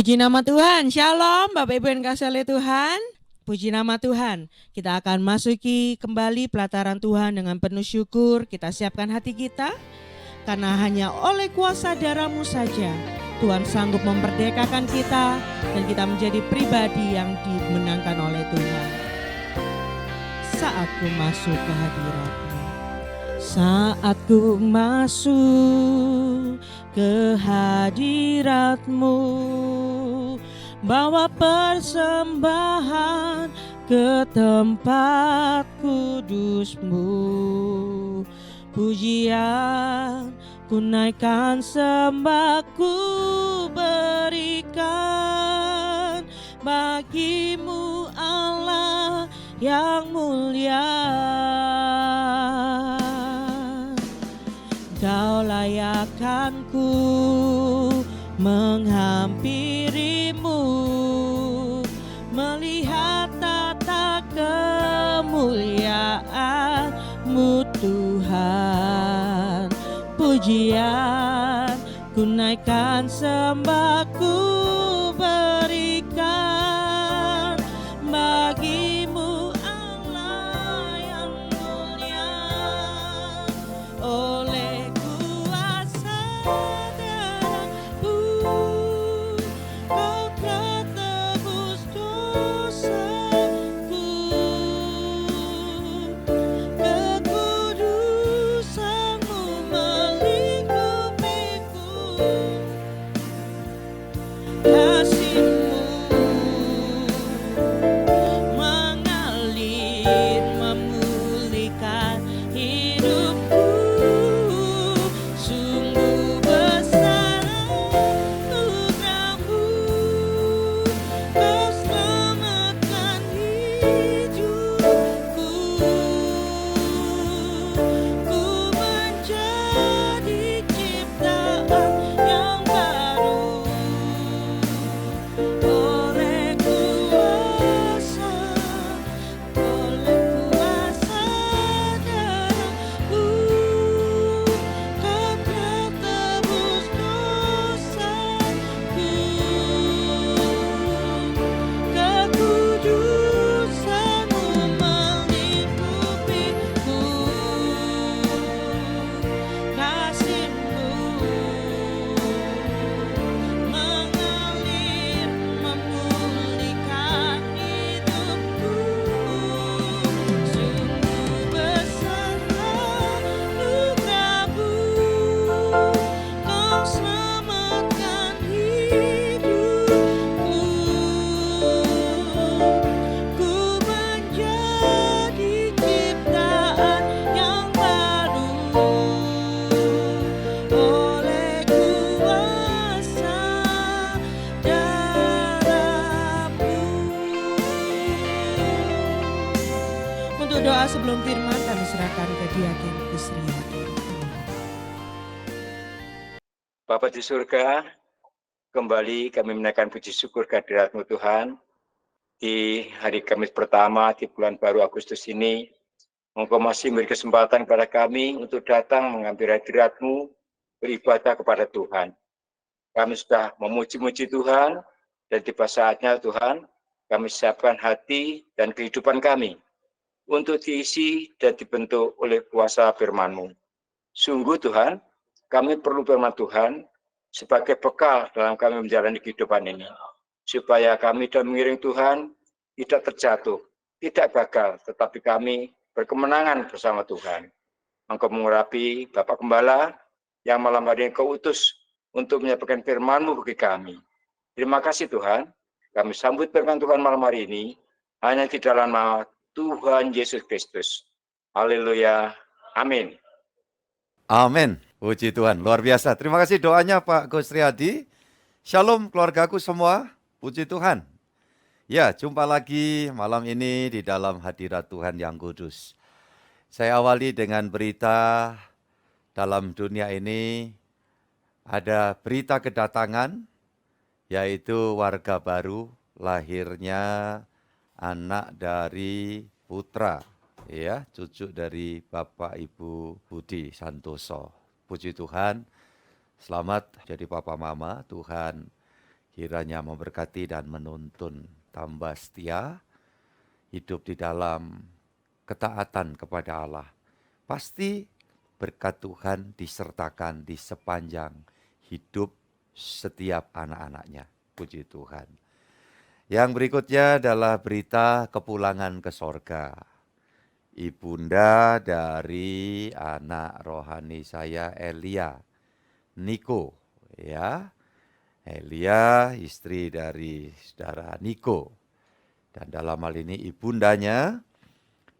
Puji nama Tuhan, Shalom Bapak Ibu yang kasih oleh Tuhan. Puji nama Tuhan, kita akan masuki kembali pelataran Tuhan dengan penuh syukur. Kita siapkan hati kita, karena hanya oleh kuasa darah-Mu saja Tuhan sanggup memperdekakan kita, dan kita menjadi pribadi yang dimenangkan oleh Tuhan. Saat ku masuk ke hadirat-Mu, saat ku masuk ke hadirat-Mu, bawa persembahan ke tempat kudus-Mu. Pujian ku naikkan, sembah ku berikan bagi-Mu Allah yang mulia. Kau layakkan ku menghampiri-Mu, melihat tata kemuliaan-Mu Tuhan. Pujian ku naikkan, sembah ku berikan bagi-Mu Allah yang mulia. Oleh kuasa darah-Mu, Kau telah tebus dosaku. Kekudusan-Mu melingkupiku. Kasih-Mu mengalir, memulihkan hidupku. Sungguh besar anugerah-Mu, Kau selamatkan hidupku. Ku menjadi ciptaan yang baru oleh kuasa darah-Mu. Kau telah tebus dosaku. Kekudusan-Mu melingkupiku. Kasih-Mu mengalir, memulihkan hidupku. Sungguh besar anugerah-Mu, Kau selamatkan hidupku. Ku menjadi ciptaan yang baru oleh kuasa darah-Mu. Untuk doa sebelum firman kami serahkan ke Diaken Kusriyadi. Bapa di surga, kembali kami menaikkan puji syukur kehadirat-Mu Tuhan. Di hari Kamis pertama di bulan baru Agustus ini, Engkau masih memberi kesempatan kepada kami untuk datang mengambil hadirat-Mu, beribadah kepada Tuhan. Kami sudah memuji-muji Tuhan, dan tiba saatnya Tuhan, kami siapkan hati dan kehidupan kami untuk diisi dan dibentuk oleh kuasa firman-Mu. Sungguh Tuhan, kami perlu firman Tuhan sebagai bekal dalam kami menjalani kehidupan ini, supaya kami dalam mengiring Tuhan tidak terjatuh, tidak gagal, tetapi kami berkemenangan bersama Tuhan. Engkau mengurapi Bapak Gembala yang malam hari ini Kau utus untuk menyampaikan firman-Mu bagi kami. Terima kasih Tuhan, kami sambut firman Tuhan malam hari ini hanya di dalam nama Tuhan Yesus Kristus. Haleluya, amin. Amin. Puji Tuhan, luar biasa. Terima kasih doanya Pak Kusriyadi. Shalom keluargaku semua, puji Tuhan. Ya, jumpa lagi malam ini di dalam hadirat Tuhan yang kudus. Saya awali dengan berita dalam dunia ini. Ada berita kedatangan, yaitu warga baru, lahirnya anak dari putra, ya, cucu dari Bapak Ibu Budi Santoso. Puji Tuhan, selamat jadi papa mama. Tuhan kiranya memberkati dan menuntun tambah setia, hidup di dalam ketaatan kepada Allah. Pasti berkat Tuhan disertakan di sepanjang hidup setiap anak-anaknya. Puji Tuhan. Yang berikutnya adalah berita kepulangan ke sorga. Ibunda dari anak rohani saya, Elia, Niko, ya. Elia, istri dari saudara Niko. Dan dalam hal ini ibundanya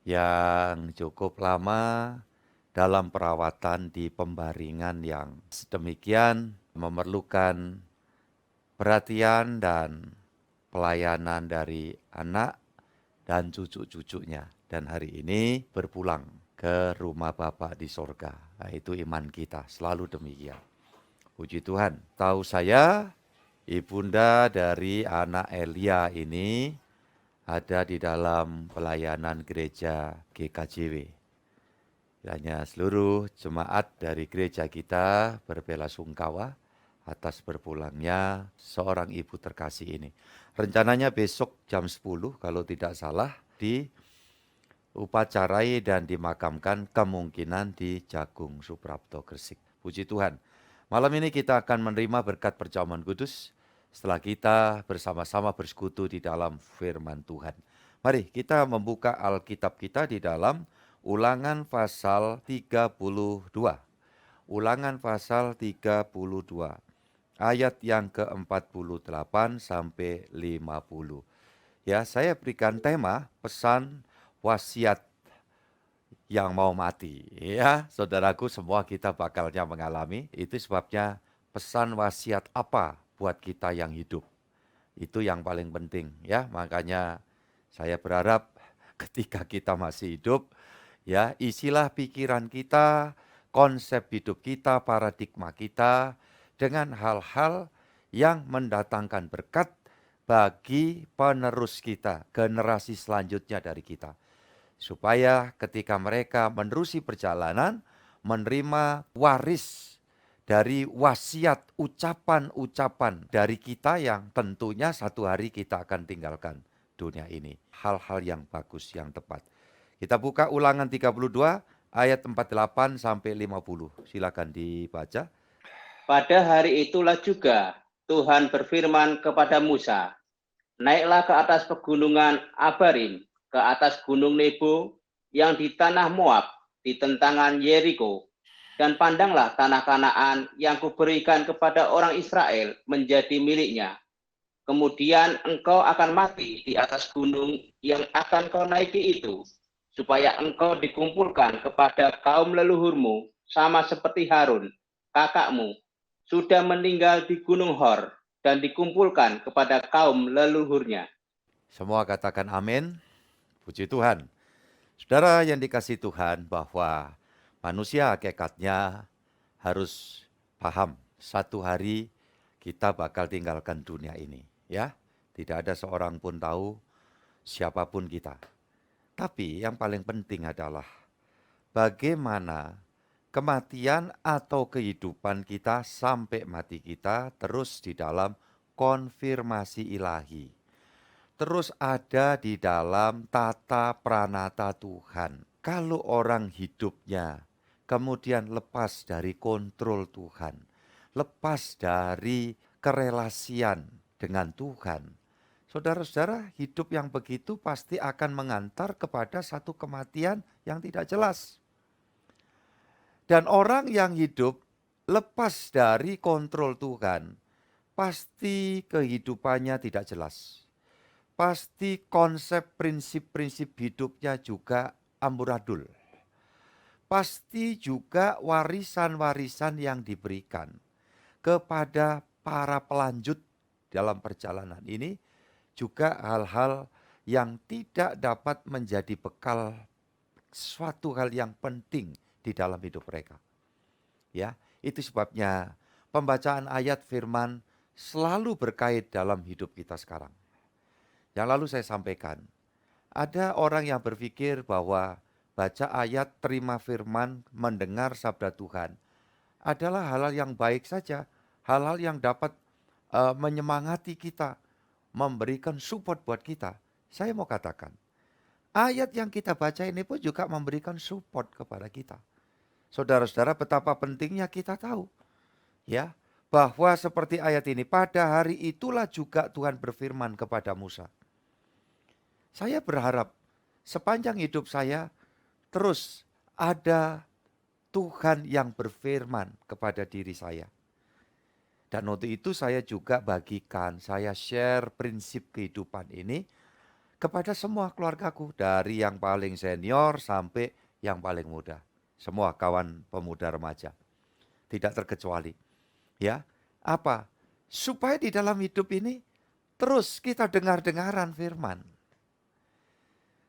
yang cukup lama dalam perawatan di pembaringan yang sedemikian memerlukan perhatian dan pelayanan dari anak dan cucu-cucunya. Dan hari ini berpulang ke rumah Bapa di sorga. Nah, itu iman kita, selalu demikian. Puji Tuhan. Tahu saya, ibunda dari anak Elia ini ada di dalam pelayanan gereja GKJW. Kiranya seluruh jemaat dari gereja kita berbelasungkawa atas berpulangnya seorang ibu terkasih ini. Rencananya besok jam 10 kalau tidak salah diupacarai dan dimakamkan, kemungkinan di Jagung Suprapto Gresik. Puji Tuhan. Malam ini kita akan menerima berkat perjamuan kudus setelah kita bersama-sama bersekutu di dalam firman Tuhan. Mari kita membuka Alkitab kita di dalam Ulangan pasal 32. Ulangan pasal 32. Ayat yang ke-48 sampai 50. Ya, saya berikan tema pesan wasiat yang mau mati. Ya, saudaraku, semua kita bakalnya mengalami. Itu sebabnya pesan wasiat apa buat kita yang hidup. Itu yang paling penting, ya. Makanya saya berharap ketika kita masih hidup, ya, isilah pikiran kita, konsep hidup kita, paradigma kita dengan hal-hal yang mendatangkan berkat bagi penerus kita, generasi selanjutnya dari kita. Supaya ketika mereka menerusi perjalanan, menerima waris dari wasiat, ucapan-ucapan dari kita yang tentunya satu hari kita akan tinggalkan dunia ini. Hal-hal yang bagus, yang tepat. Kita buka Ulangan 32 ayat 48 sampai 50. Silakan dibaca. Pada hari itulah juga Tuhan berfirman kepada Musa, naiklah ke atas pegunungan Abarim, ke atas gunung Nebo yang di tanah Moab, di tentangan Yeriko, dan pandanglah tanah Kanaan yang kuberikan kepada orang Israel menjadi miliknya. Kemudian engkau akan mati di atas gunung yang akan kau naiki itu, supaya engkau dikumpulkan kepada kaum leluhurmu, sama seperti Harun, kakakmu, sudah meninggal di Gunung Hor dan dikumpulkan kepada kaum leluhurnya. Semua katakan amin. Puji Tuhan. Saudara yang dikasihi Tuhan, bahwa manusia hakikatnya harus paham satu hari kita bakal tinggalkan dunia ini, ya. Tidak ada seorang pun tahu siapapun kita. Tapi yang paling penting adalah bagaimana kematian atau kehidupan kita sampai mati kita terus di dalam konfirmasi ilahi. Terus ada di dalam tata pranata Tuhan. Kalau orang hidupnya kemudian lepas dari kontrol Tuhan, lepas dari kerelasian dengan Tuhan, saudara-saudara, hidup yang begitu pasti akan mengantar kepada satu kematian yang tidak jelas. Dan orang yang hidup lepas dari kontrol Tuhan, pasti kehidupannya tidak jelas. Pasti konsep prinsip-prinsip hidupnya juga amburadul. Pasti juga warisan-warisan yang diberikan kepada para pelanjut dalam perjalanan ini juga hal-hal yang tidak dapat menjadi bekal suatu hal yang penting di dalam hidup mereka. Ya, itu sebabnya pembacaan ayat firman selalu berkait dalam hidup kita sekarang. Yang lalu saya sampaikan, ada orang yang berpikir bahwa baca ayat, terima firman, mendengar sabda Tuhan adalah hal-hal yang baik saja, hal-hal yang dapat menyemangati kita, memberikan support buat kita. Saya mau katakan, ayat yang kita baca ini pun juga memberikan support kepada kita. Saudara-saudara, betapa pentingnya kita tahu, ya, bahwa seperti ayat ini, pada hari itulah juga Tuhan berfirman kepada Musa. Saya berharap sepanjang hidup saya terus ada Tuhan yang berfirman kepada diri saya. Dan untuk itu saya juga bagikan, saya share prinsip kehidupan ini kepada semua keluargaku. Dari yang paling senior sampai yang paling muda. Semua kawan pemuda remaja. Tidak terkecuali. Ya, apa? Supaya di dalam hidup ini terus kita dengar-dengaran firman.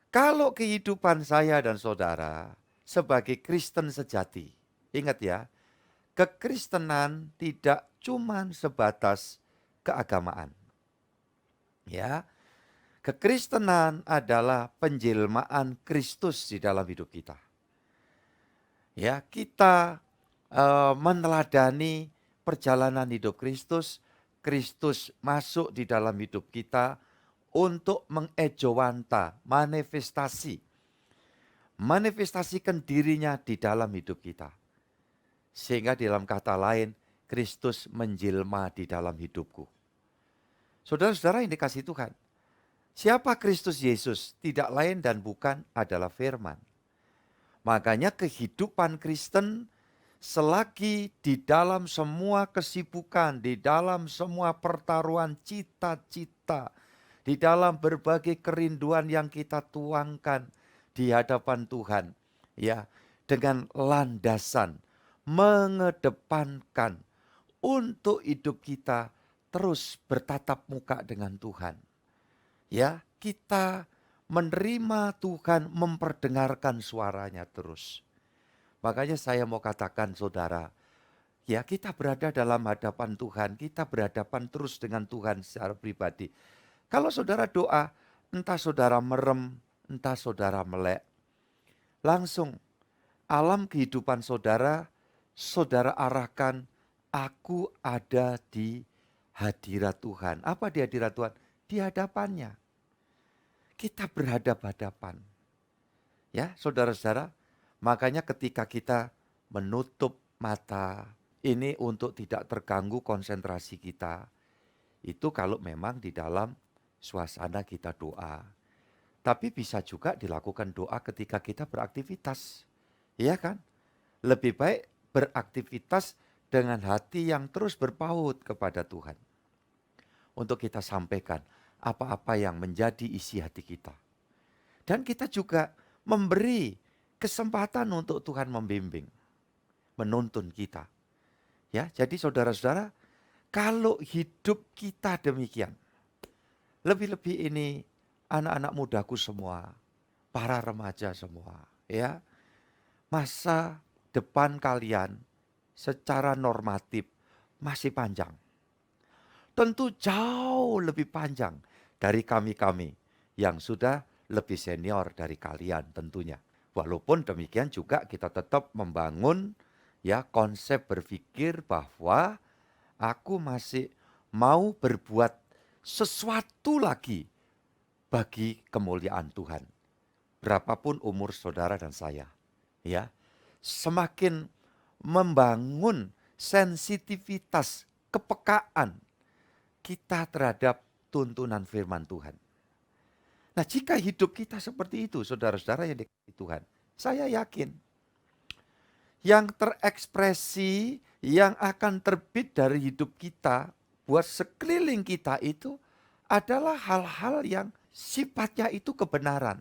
Kalau kehidupan saya dan saudara sebagai Kristen sejati, ingat ya, kekristenan tidak cuma sebatas keagamaan. Ya, kekristenan adalah penjelmaan Kristus di dalam hidup kita. Ya, kita meneladani perjalanan hidup Kristus. Kristus masuk di dalam hidup kita untuk mengejawanta, manifestasikan dirinya di dalam hidup kita. Sehingga dalam kata lain, Kristus menjelma di dalam hidupku. Saudara-saudara yang dikasihi Tuhan, siapa Kristus Yesus? Tidak lain dan bukan adalah firman. Makanya kehidupan Kristen selagi di dalam semua kesibukan, di dalam semua pertaruhan cita-cita, di dalam berbagai kerinduan yang kita tuangkan di hadapan Tuhan, ya, dengan landasan mengedepankan untuk hidup kita terus bertatap muka dengan Tuhan. Ya, kita menerima Tuhan, memperdengarkan suaranya terus. Makanya saya mau katakan saudara, ya kita berada dalam hadapan Tuhan, kita berhadapan terus dengan Tuhan secara pribadi. Kalau saudara doa, entah saudara merem, entah saudara melek, langsung alam kehidupan saudara, saudara arahkan, aku ada di hadirat Tuhan. Apa di hadirat Tuhan? Di hadapannya. Kita berhadap-hadapan. Ya, saudara-saudara, makanya ketika kita menutup mata, ini untuk tidak terganggu konsentrasi kita. Itu kalau memang di dalam suasana kita doa. Tapi bisa juga dilakukan doa ketika kita beraktivitas. Iya kan? Lebih baik beraktivitas dengan hati yang terus berpaut kepada Tuhan. Untuk kita sampaikan apa-apa yang menjadi isi hati kita. Dan kita juga memberi kesempatan untuk Tuhan membimbing, menuntun kita. Ya, jadi saudara-saudara, kalau hidup kita demikian, lebih-lebih ini anak-anak mudaku semua, para remaja semua, ya. Masa depan kalian secara normatif masih panjang. Tentu jauh lebih panjang dari kami-kami yang sudah lebih senior dari kalian tentunya. Walaupun demikian juga kita tetap membangun ya konsep berpikir bahwa aku masih mau berbuat sesuatu lagi bagi kemuliaan Tuhan. Berapapun umur saudara dan saya, ya, semakin membangun sensitivitas, kepekaan kita terhadap tuntunan firman Tuhan. Nah, jika hidup kita seperti itu, saudara-saudara yang dikasihi Tuhan, saya yakin yang terekspresi, yang akan terbit dari hidup kita buat sekeliling kita itu adalah hal-hal yang sifatnya itu kebenaran.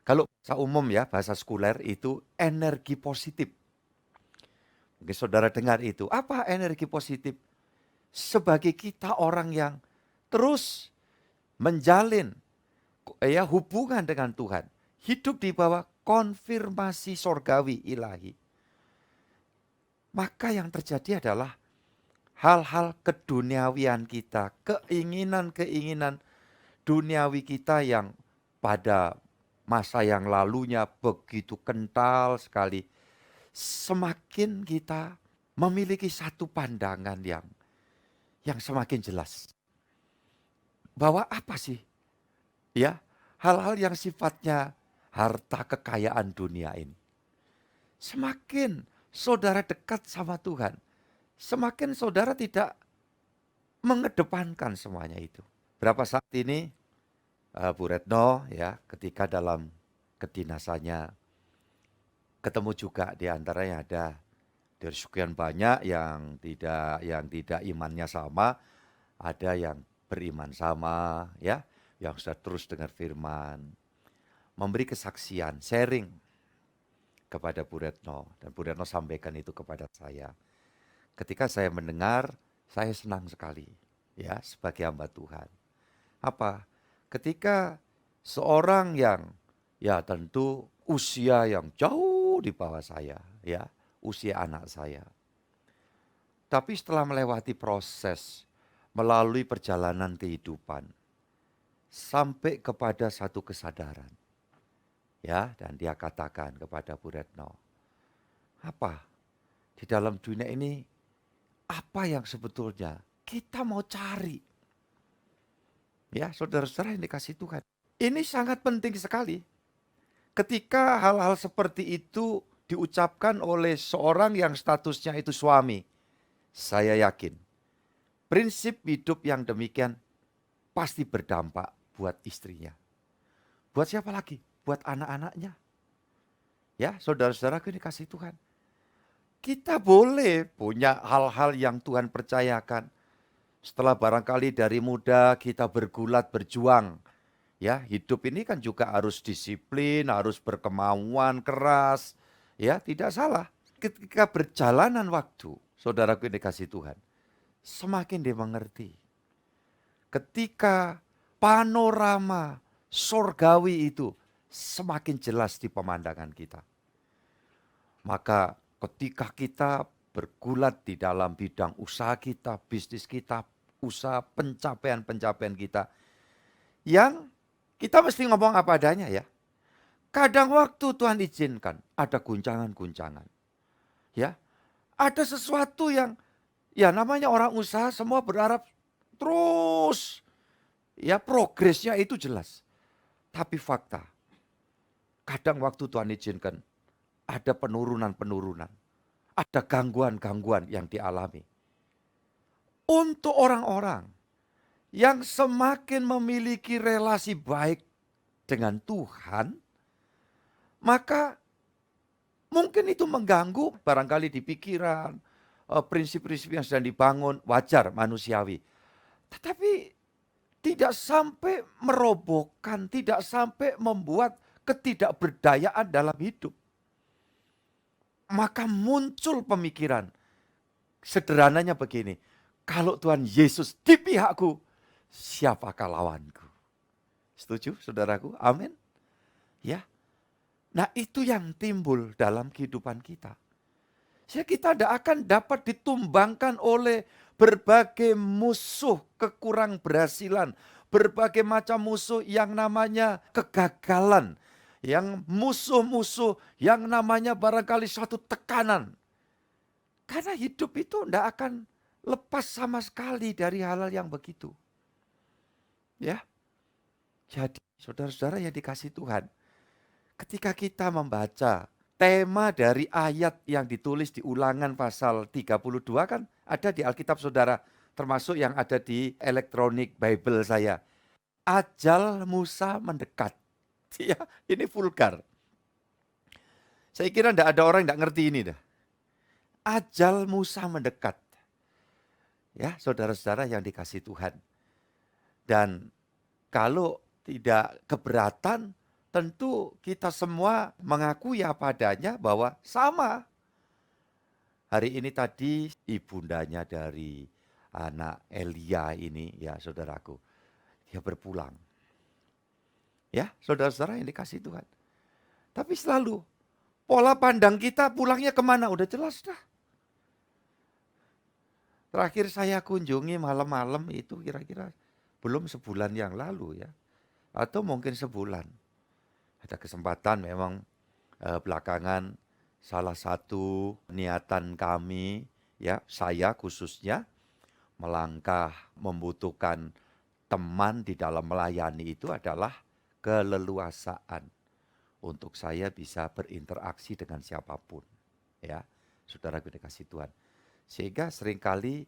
Kalau bahasa umum ya, bahasa sekuler itu energi positif. Mungkin saudara dengar itu. Apa energi positif? Sebagai kita orang yang terus menjalin ya hubungan dengan Tuhan. Hidup di bawah konfirmasi sorgawi ilahi. Maka yang terjadi adalah hal-hal keduniawian kita, keinginan-keinginan duniawi kita yang pada masa yang lalunya begitu kental sekali. Semakin kita memiliki satu pandangan yang yang semakin jelas. Bahwa apa sih? Ya, hal-hal yang sifatnya harta kekayaan dunia ini. Semakin saudara dekat sama Tuhan, semakin saudara tidak mengedepankan semuanya itu. Berapa saat ini Bu Retno ya, ketika dalam kedinasannya ketemu juga di antaranya ada dari sekian banyak yang tidak imannya sama, ada yang beriman sama ya, yang sudah terus dengar firman, memberi kesaksian, sharing kepada Bu Retno, dan Bu Retno sampaikan itu kepada saya. Ketika saya mendengar, saya senang sekali ya sebagai hamba Tuhan. Apa? Ketika seorang yang ya tentu usia yang jauh di bawah saya ya, usia anak saya. Tapi setelah melewati proses, melalui perjalanan kehidupan, sampai kepada satu kesadaran. Ya, dan dia katakan kepada Bu Retno, apa? Di dalam dunia ini, apa yang sebetulnya kita mau cari? Ya, saudara-saudara yang dikasih Tuhan. Ini sangat penting sekali. Ketika hal-hal seperti itu diucapkan oleh seorang yang statusnya itu suami, saya yakin prinsip hidup yang demikian pasti berdampak buat istrinya. Buat siapa lagi? Buat anak-anaknya. Ya, saudara-saudara yang dikasih Tuhan. Kita boleh punya hal-hal yang Tuhan percayakan. Setelah barangkali dari muda kita bergulat, berjuang. Ya, hidup ini kan juga harus disiplin, harus berkemauan keras. Ya, tidak salah. Ketika berjalanan waktu, saudaraku yang dikasih Tuhan, semakin dia mengerti. Ketika panorama sorgawi itu semakin jelas di pemandangan kita. Maka ketika kita bergulat di dalam bidang usaha kita, bisnis kita, usaha pencapaian-pencapaian kita, yang kita mesti ngomong apa adanya ya. Kadang waktu Tuhan izinkan ada guncangan-guncangan. Ya, ada sesuatu yang ya namanya orang usaha semua berharap terus ya progresnya itu jelas. Tapi fakta, kadang waktu Tuhan izinkan ada penurunan-penurunan, ada gangguan-gangguan yang dialami. Untuk orang-orang yang semakin memiliki relasi baik dengan Tuhan, maka mungkin itu mengganggu barangkali di pikiran, prinsip-prinsip yang sedang dibangun, wajar, manusiawi. Tetapi tidak sampai merobohkan, tidak sampai membuat ketidakberdayaan dalam hidup. Maka muncul pemikiran, sederhananya begini, kalau Tuhan Yesus di pihakku, siapakah lawanku? Setuju saudaraku? Amin. Ya. Nah itu yang timbul dalam kehidupan kita. Sehingga kita tidak akan dapat ditumbangkan oleh berbagai musuh kekurangberhasilan, berbagai macam musuh yang namanya kegagalan, yang musuh-musuh yang namanya barangkali suatu tekanan. Karena hidup itu tidak akan lepas sama sekali dari hal-hal yang begitu. Ya. Jadi saudara-saudara yang dikasih Tuhan, ketika kita membaca tema dari ayat yang ditulis di Ulangan pasal 32 kan ada di Alkitab saudara, termasuk yang ada di elektronik Bible saya. Ajal Musa mendekat. Ya, ini vulgar. Saya kira tidak ada orang yang tidak ngerti ini dah. Ajal Musa mendekat. Ya, saudara-saudara yang dikasih Tuhan. Dan kalau tidak keberatan, tentu kita semua mengakui apa adanya bahwa sama. Hari ini tadi ibundanya dari anak Elia ini, ya saudaraku, dia berpulang. Ya, saudara-saudara yang dikasih Tuhan. Tapi selalu pola pandang kita pulangnya kemana? Udah jelas dah. Terakhir saya kunjungi malam-malam itu kira-kira belum sebulan yang lalu ya. Atau mungkin sebulan. Ada kesempatan memang belakangan salah satu niatan kami ya, saya khususnya melangkah, membutuhkan teman di dalam melayani itu adalah keleluasaan untuk saya bisa berinteraksi dengan siapapun. Ya, saudara dikasih Tuhan. Sehingga seringkali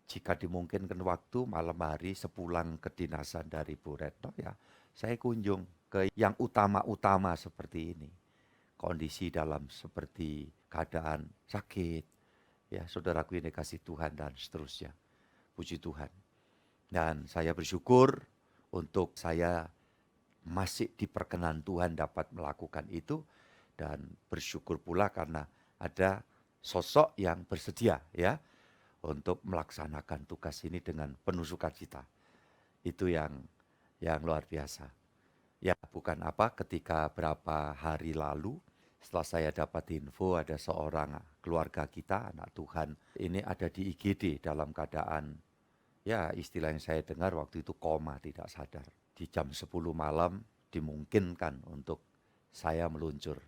jika dimungkinkan waktu malam hari sepulang kedinasan dari Bu Retno, ya saya kunjung ke yang utama-utama seperti ini. Kondisi dalam seperti keadaan sakit, ya saudaraku ini kasih Tuhan dan seterusnya. Puji Tuhan. Dan saya bersyukur untuk saya masih diperkenan Tuhan dapat melakukan itu, dan bersyukur pula karena ada sosok yang bersedia ya untuk melaksanakan tugas ini dengan penuh sukacita. Itu yang luar biasa. Ya bukan apa, ketika berapa hari lalu setelah saya dapat info ada seorang keluarga kita, anak Tuhan, ini ada di IGD dalam keadaan, ya istilah yang saya dengar waktu itu koma, tidak sadar. Di jam 10 malam dimungkinkan untuk saya meluncur.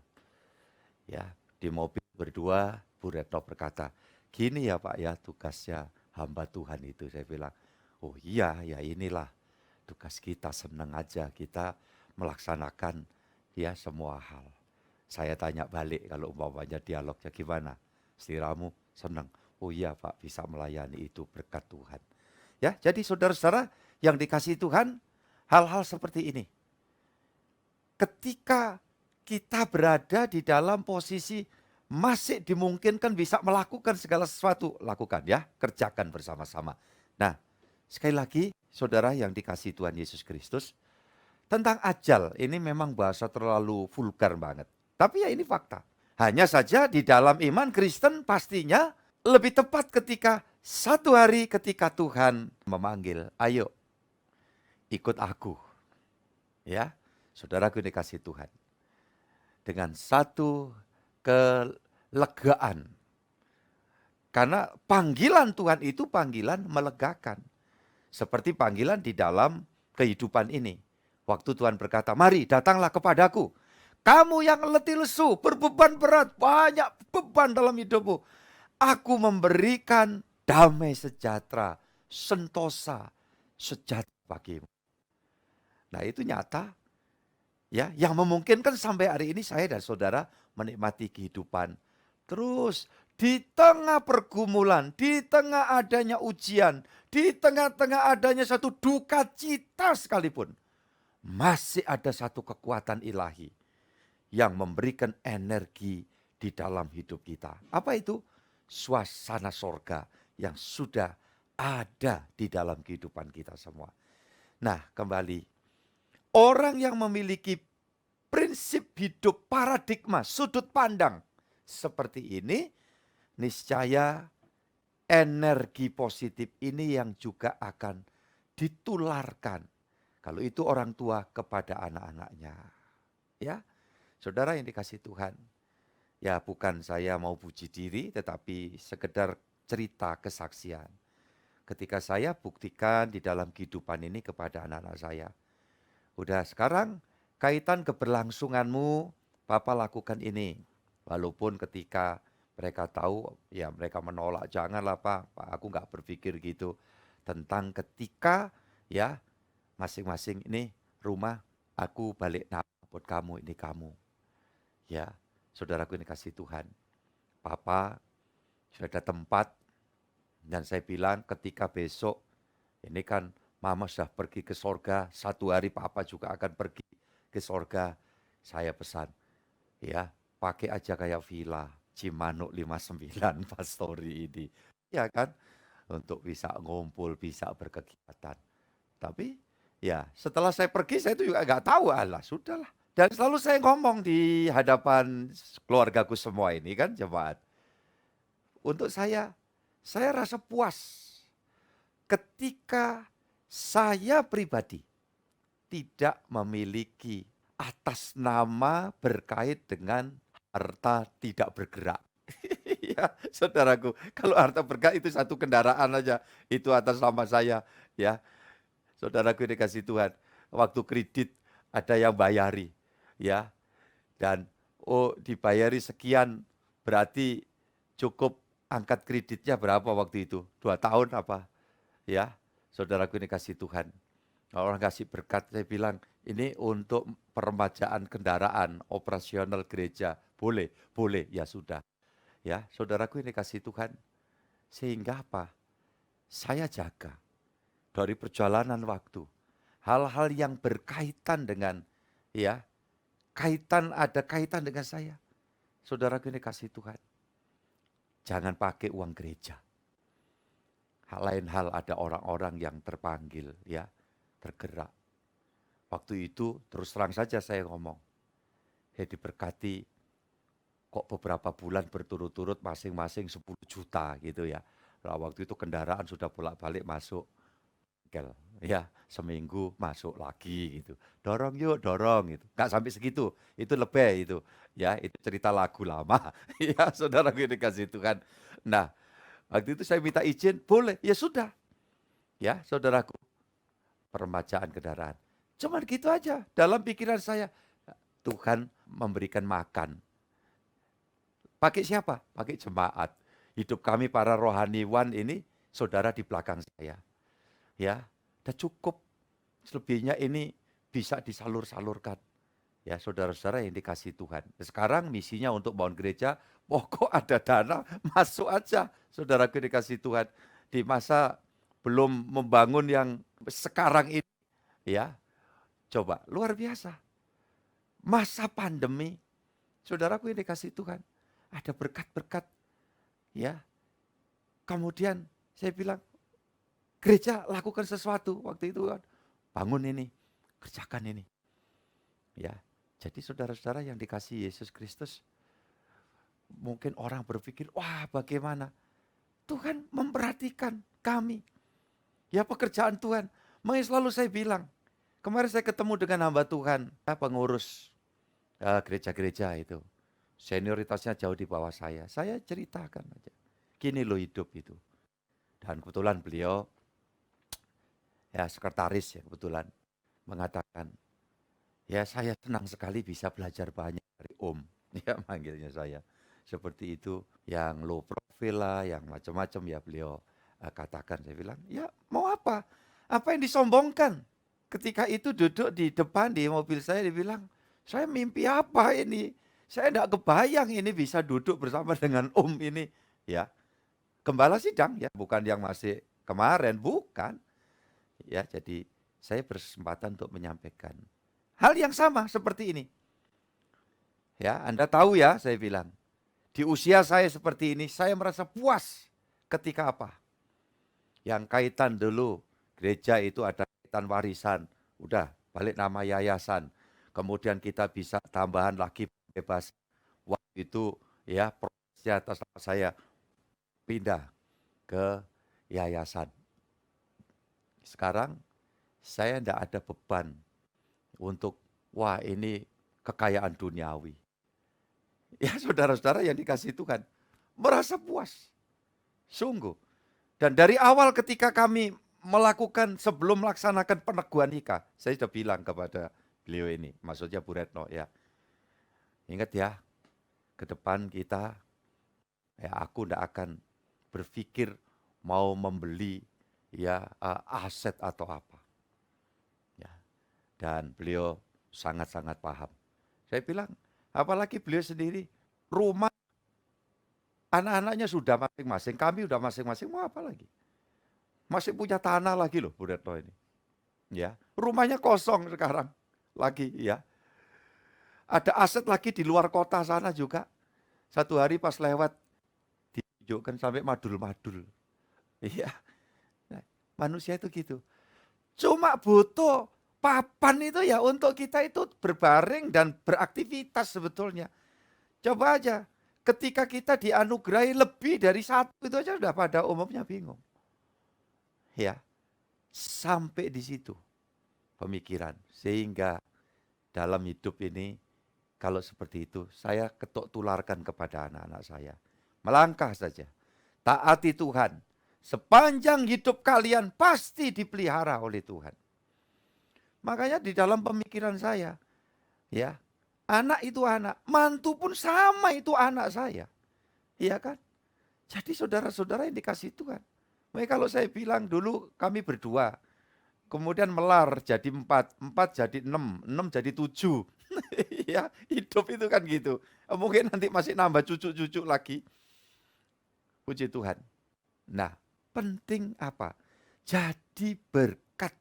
Ya, di mobil berdua, Bu Retno berkata, gini ya Pak ya tugasnya hamba Tuhan itu. Saya bilang, oh iya ya inilah tugas kita, senang aja kita melaksanakan ya semua hal. Saya tanya balik kalau umpamanya dialognya gimana, istiramu senang, oh iya Pak bisa melayani itu berkat Tuhan. Ya, jadi saudara-saudara yang dikasihi Tuhan, hal-hal seperti ini. Ketika kita berada di dalam posisi masih dimungkinkan bisa melakukan segala sesuatu, lakukan ya, kerjakan bersama-sama. Nah, sekali lagi saudara yang dikasihi Tuhan Yesus Kristus, tentang ajal ini memang bahasa terlalu vulgar banget. Tapi ya ini fakta. Hanya saja di dalam iman Kristen pastinya lebih tepat ketika satu hari ketika Tuhan memanggil, ayo ikut aku. Ya, saudaraku dikasihi Tuhan. Dengan satu kelegaan. Karena panggilan Tuhan itu panggilan melegakan. Seperti panggilan di dalam kehidupan ini. Waktu Tuhan berkata, mari datanglah kepadaku. Kamu yang letih lesu, berbeban berat, banyak beban dalam hidupmu. Aku memberikan damai sejahtera, sentosa, sejahtera bagimu. Nah itu nyata. Ya, yang memungkinkan sampai hari ini saya dan saudara menikmati kehidupan. Terus di tengah pergumulan, di tengah adanya ujian, di tengah-tengah adanya satu duka cita sekalipun, masih ada satu kekuatan ilahi yang memberikan energi di dalam hidup kita. Apa itu? Suasana sorga yang sudah ada di dalam kehidupan kita semua. Nah, kembali. Orang yang memiliki prinsip hidup, paradigma, sudut pandang seperti ini, niscaya energi positif ini yang juga akan ditularkan. Kalau itu orang tua kepada anak-anaknya. Ya, saudara yang dikasihi Tuhan. Ya bukan saya mau puji diri, tetapi sekedar cerita kesaksian. Ketika saya buktikan di dalam kehidupan ini kepada anak-anak saya. Udah sekarang kaitan keberlangsunganmu, Papa lakukan ini. Walaupun ketika mereka tahu, ya mereka menolak, janganlah Pak, aku nggak berpikir gitu. Tentang ketika ya masing-masing ini rumah, aku balik nama buat kamu, ini kamu. Ya, saudaraku ini kasih Tuhan. Papa sudah ada tempat, dan saya bilang ketika besok, ini kan Mama sudah pergi ke sorga, satu hari Papa juga akan pergi ke sorga. Saya pesan, ya pakai aja kayak villa Cimanuk 59 Pastori ini. Ya kan, untuk bisa ngumpul, bisa berkegiatan. Tapi ya setelah saya pergi, saya itu juga nggak tahu, alah sudahlah. Dan selalu saya ngomong di hadapan keluargaku semua ini kan jemaat. Untuk saya rasa puas ketika saya pribadi tidak memiliki atas nama berkait dengan harta tidak bergerak. Ya, saudaraku, kalau harta bergerak itu satu kendaraan aja, itu atas nama saya, ya. Saudaraku dikasih Tuhan, waktu kredit ada yang bayari, ya. Dan dibayari sekian, berarti cukup angkat kreditnya berapa waktu itu? 2 tahun apa? Ya, saudaraku ini kasih Tuhan. Kalau orang kasih berkat, saya bilang, ini untuk peremajaan kendaraan, operasional gereja. Boleh, boleh, ya sudah. Ya, saudaraku ini kasih Tuhan. Sehingga apa? Saya jaga dari perjalanan waktu. Hal-hal yang berkaitan dengan, ya, ada kaitan dengan saya. Saudaraku ini kasih Tuhan. Jangan pakai uang gereja. Lain hal ada orang-orang yang terpanggil, ya, tergerak. Waktu itu terus terang saja saya ngomong, saya diberkati kok beberapa bulan berturut-turut masing-masing 10 juta gitu ya. Nah, waktu itu kendaraan sudah bolak-balik masuk, ya seminggu masuk lagi gitu. Dorong yuk, dorong gitu. Nggak sampai segitu, itu lebih itu. Ya, itu cerita lagu lama. Ya, saudara gue dikasih Tuhan. Nah, waktu itu saya minta izin, boleh, ya sudah. Ya, saudaraku, peremajaan kendaraan. Cuman gitu aja, dalam pikiran saya, Tuhan memberikan makan. Pakai siapa? Pakai jemaat. Hidup kami para rohaniwan ini, saudara di belakang saya. Ya, udah cukup. Selebihnya ini bisa disalur-salurkan. Ya, saudara-saudara yang dikasih Tuhan. Sekarang misinya untuk bangun gereja, pokok ada dana, masuk aja. Saudaraku dikasih Tuhan. Di masa belum membangun yang sekarang ini, ya, coba, luar biasa. Masa pandemi, saudaraku yang dikasih Tuhan. Ada berkat-berkat, ya. Kemudian saya bilang, gereja lakukan sesuatu waktu itu kan. Bangun ini, kerjakan ini. Ya, jadi saudara-saudara yang dikasih Yesus Kristus, mungkin orang berpikir, wah bagaimana? Tuhan memperhatikan kami. Ya pekerjaan Tuhan. Makanya selalu saya bilang, kemarin saya ketemu dengan hamba Tuhan, pengurus gereja-gereja itu. Senioritasnya jauh di bawah saya. Saya ceritakan aja. Gini loh hidup itu. Dan kebetulan beliau, ya sekretaris ya kebetulan, mengatakan, ya saya senang sekali bisa belajar banyak dari Om. Ya manggilnya saya. Seperti itu, yang low profile lah, yang macam-macam ya beliau katakan. Saya bilang, ya mau apa? Apa yang disombongkan? Ketika itu duduk di depan di mobil saya, dia bilang, saya mimpi apa ini? Saya tidak kebayang ini bisa duduk bersama dengan Om ini. Ya, gembala sidang ya, bukan yang masih kemarin, bukan. Ya, jadi saya berkesempatan untuk menyampaikan hal yang sama seperti ini. Ya, Anda tahu ya, saya bilang. Di usia saya seperti ini, saya merasa puas ketika apa? Yang kaitan dulu, gereja itu ada kaitan warisan. Udah, balik nama yayasan. Kemudian kita bisa tambahan lagi bebas. Waktu itu ya prosesnya atas nama saya pindah ke yayasan. Sekarang saya tidak ada beban untuk, wah ini kekayaan duniawi. Ya saudara-saudara yang dikasih Tuhan, merasa puas. Sungguh. Dan dari awal ketika kami melakukan sebelum melaksanakan peneguhan nikah, saya sudah bilang kepada beliau ini, maksudnya Bu Retno ya. Ingat ya, ke depan kita, ya aku tidak akan berpikir mau membeli ya aset atau apa. Ya. Dan beliau sangat-sangat paham. Saya bilang, apalagi beliau sendiri, rumah anak-anaknya sudah masing-masing, kami sudah masing-masing, mau apa lagi? Masih punya tanah lagi loh Bu Retno ini. Ya, rumahnya kosong sekarang lagi ya. Ada aset lagi di luar kota sana juga. Satu hari pas lewat ditunjukkan sampai madul-madul. Iya. Nah, manusia itu gitu. Cuma butuh papan itu ya untuk kita itu berbaring dan beraktivitas sebetulnya. Coba aja, ketika kita dianugerahi lebih dari satu itu aja sudah pada umumnya bingung. Ya, sampai di situ pemikiran. Sehingga dalam hidup ini, kalau seperti itu, saya ketuk tularkan kepada anak-anak saya. Melangkah saja, taati Tuhan. Sepanjang hidup kalian pasti dipelihara oleh Tuhan. Makanya di dalam pemikiran saya, ya, anak itu anak, mantu pun sama itu anak saya. Iya kan? Jadi saudara-saudara yang dikasih Tuhan, Kalau saya bilang dulu kami berdua, kemudian melar jadi 4, 4 jadi 6, 6 jadi 7. Ya, hidup itu kan gitu. Mungkin nanti masih nambah cucu-cucu lagi. Puji Tuhan. Nah, penting apa? Jadi berkat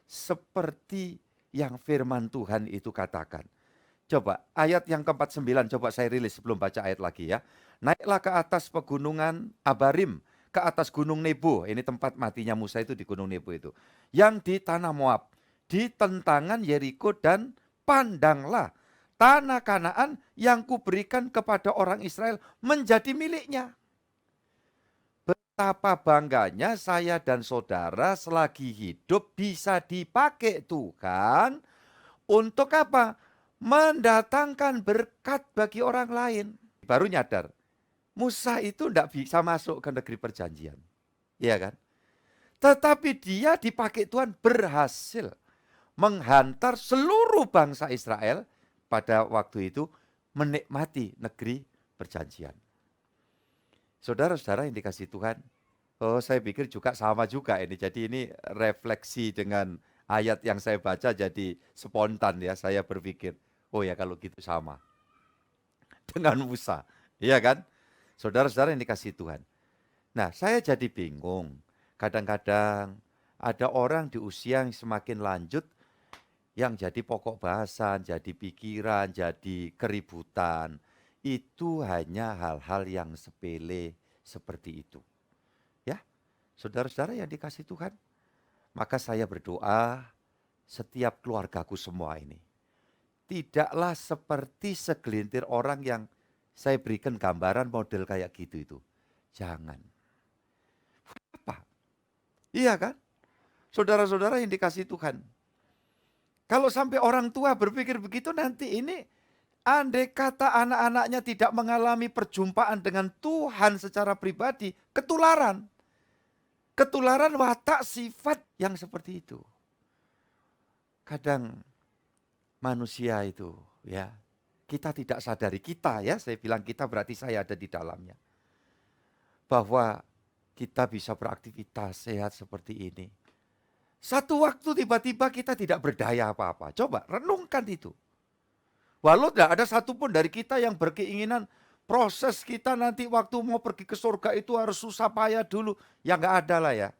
seperti yang firman Tuhan itu katakan. Coba ayat yang ke-49, coba saya rilis sebelum baca ayat lagi ya. Naiklah ke atas pegunungan Abarim, ke atas gunung Nebo. Ini tempat matinya Musa itu di gunung Nebo itu. Yang di tanah Moab, di tentangan Yeriko, dan pandanglah tanah Kanaan yang kuberikan kepada orang Israel menjadi miliknya. Betapa bangganya saya dan saudara selagi hidup bisa dipakai Tuhan untuk apa? Mendatangkan berkat bagi orang lain. Baru nyadar, Musa itu tidak bisa masuk ke negeri perjanjian. Iya kan? Tetapi dia dipakai Tuhan berhasil menghantar seluruh bangsa Israel pada waktu itu menikmati negeri perjanjian. Saudara-saudara yang dikasih Tuhan, saya pikir juga sama juga ini. Jadi ini refleksi dengan ayat yang saya baca jadi spontan ya. Saya berpikir, oh ya kalau gitu sama dengan Musa. Iya kan? Saudara-saudara yang dikasih Tuhan. Nah saya jadi bingung. Kadang-kadang ada orang di usia yang semakin lanjut yang jadi pokok bahasan, jadi pikiran, jadi keributan. Itu hanya hal-hal yang sepele seperti itu. Ya, saudara-saudara yang dikasih Tuhan. Maka saya berdoa setiap keluargaku semua ini. Tidaklah seperti segelintir orang yang saya berikan gambaran model kayak gitu itu. Jangan. Apa? Iya kan? Saudara-saudara yang dikasih Tuhan. Kalau sampai orang tua berpikir begitu nanti ini, andai kata anak-anaknya tidak mengalami perjumpaan dengan Tuhan secara pribadi, ketularan. Ketularan watak sifat yang seperti itu. Kadang manusia itu ya, kita tidak sadari, kita ya, saya bilang kita berarti saya ada di dalamnya. Bahwa kita bisa beraktivitas sehat seperti ini. Satu waktu tiba-tiba kita tidak berdaya apa-apa. Coba renungkan itu. Walau tidak ada satupun dari kita yang berkeinginan proses kita nanti waktu mau pergi ke surga itu harus susah payah dulu. Ya enggak ada lah ya.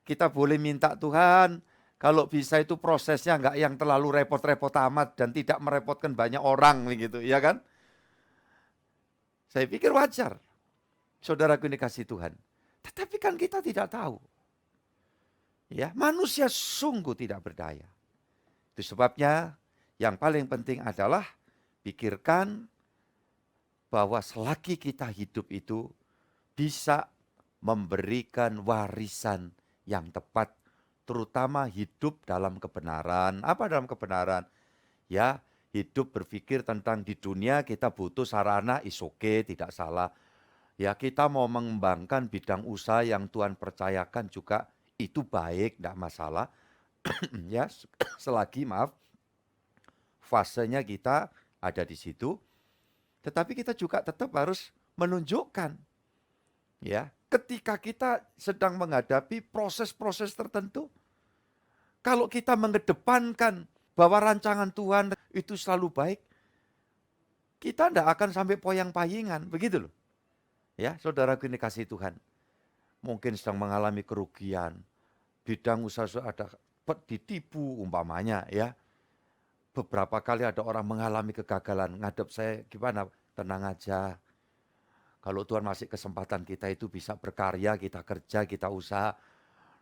Kita boleh minta Tuhan, kalau bisa itu prosesnya enggak yang terlalu repot-repot amat dan tidak merepotkan banyak orang begitu, ya kan? Saya pikir wajar. Saudaraku ini kasih Tuhan. Tetapi kan kita tidak tahu. Ya, manusia sungguh tidak berdaya. Itu sebabnya yang paling penting adalah pikirkan bahwa selagi kita hidup itu bisa memberikan warisan yang tepat, terutama hidup dalam kebenaran. Apa dalam kebenaran? Ya, hidup berpikir tentang di dunia kita butuh sarana, is okay, tidak salah. Ya, kita mau mengembangkan bidang usaha yang Tuhan percayakan juga itu baik, tidak masalah. Ya, selagi fasenya kita ada di situ. Tetapi kita juga tetap harus menunjukkan, ya, ketika kita sedang menghadapi proses-proses tertentu, kalau kita mengedepankan bahwa rancangan Tuhan itu selalu baik, kita tidak akan sampai poyang-payingan, begitu loh. Ya, saudaraku ini kasih Tuhan. Mungkin sedang mengalami kerugian, bidang usaha ada ditipu umpamanya ya. Beberapa kali ada orang mengalami kegagalan, ngadep saya gimana? Tenang aja. Kalau Tuhan masih kesempatan kita itu bisa berkarya, kita kerja, kita usaha.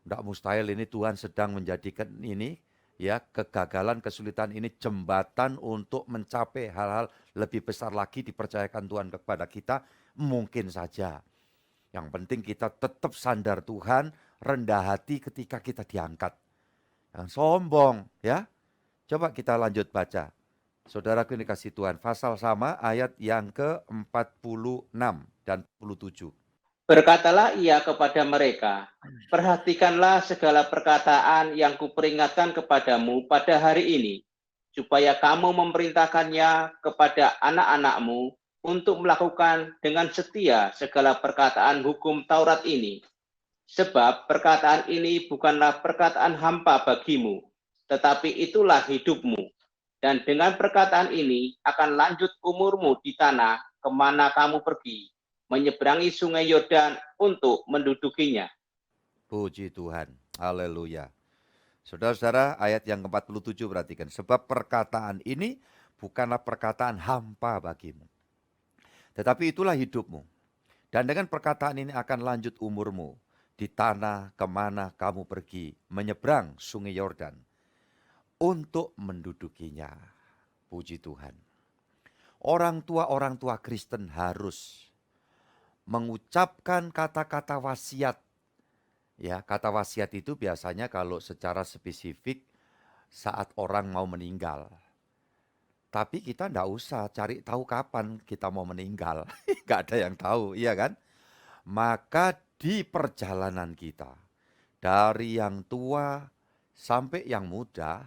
Tidak mustahil ini Tuhan sedang menjadikan ini ya kegagalan, kesulitan ini jembatan untuk mencapai hal-hal lebih besar lagi dipercayakan Tuhan kepada kita. Mungkin saja. Yang penting kita tetap sandar Tuhan, rendah hati ketika kita diangkat. Yang sombong ya. Coba kita lanjut baca. Saudaraku ini kasih Tuhan, pasal sama ayat yang ke-46 dan 47. Berkatalah ia kepada mereka, perhatikanlah segala perkataan yang kuperingatkan kepadamu pada hari ini, supaya kamu memerintahkannya kepada anak-anakmu untuk melakukan dengan setia segala perkataan hukum Taurat ini. Sebab perkataan ini bukanlah perkataan hampa bagimu, tetapi itulah hidupmu. Dan dengan perkataan ini akan lanjut umurmu di tanah kemana kamu pergi, menyeberangi sungai Yordan untuk mendudukinya. Puji Tuhan. Haleluya. Saudara-saudara, ayat yang ke-47 perhatikan. Sebab perkataan ini bukanlah perkataan hampa bagimu, tetapi itulah hidupmu. Dan dengan perkataan ini akan lanjut umurmu di tanah kemana kamu pergi, menyeberang sungai Yordan untuk mendudukinya. Puji Tuhan. Orang tua Kristen harus mengucapkan kata-kata wasiat. Ya, kata wasiat itu biasanya kalau secara spesifik saat orang mau meninggal. Tapi kita enggak usah cari tahu kapan kita mau meninggal. Enggak ada yang tahu, iya kan? Maka di perjalanan kita, dari yang tua sampai yang muda,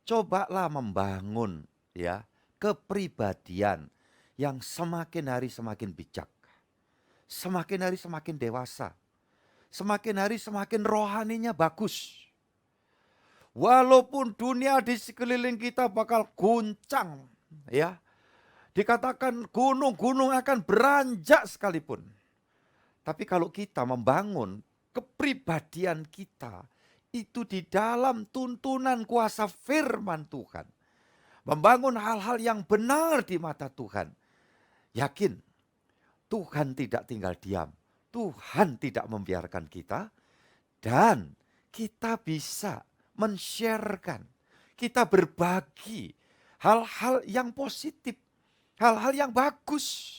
cobalah membangun ya kepribadian yang semakin hari semakin bijak. Semakin hari semakin dewasa. Semakin hari semakin rohaninya bagus. Walaupun dunia di sekeliling kita bakal guncang, ya. Dikatakan gunung-gunung akan beranjak sekalipun. Tapi kalau kita membangun kepribadian kita itu di dalam tuntunan kuasa firman Tuhan, membangun hal-hal yang benar di mata Tuhan, yakin Tuhan tidak tinggal diam. Tuhan tidak membiarkan kita, dan kita bisa men-sharekan, kita berbagi hal-hal yang positif, hal-hal yang bagus.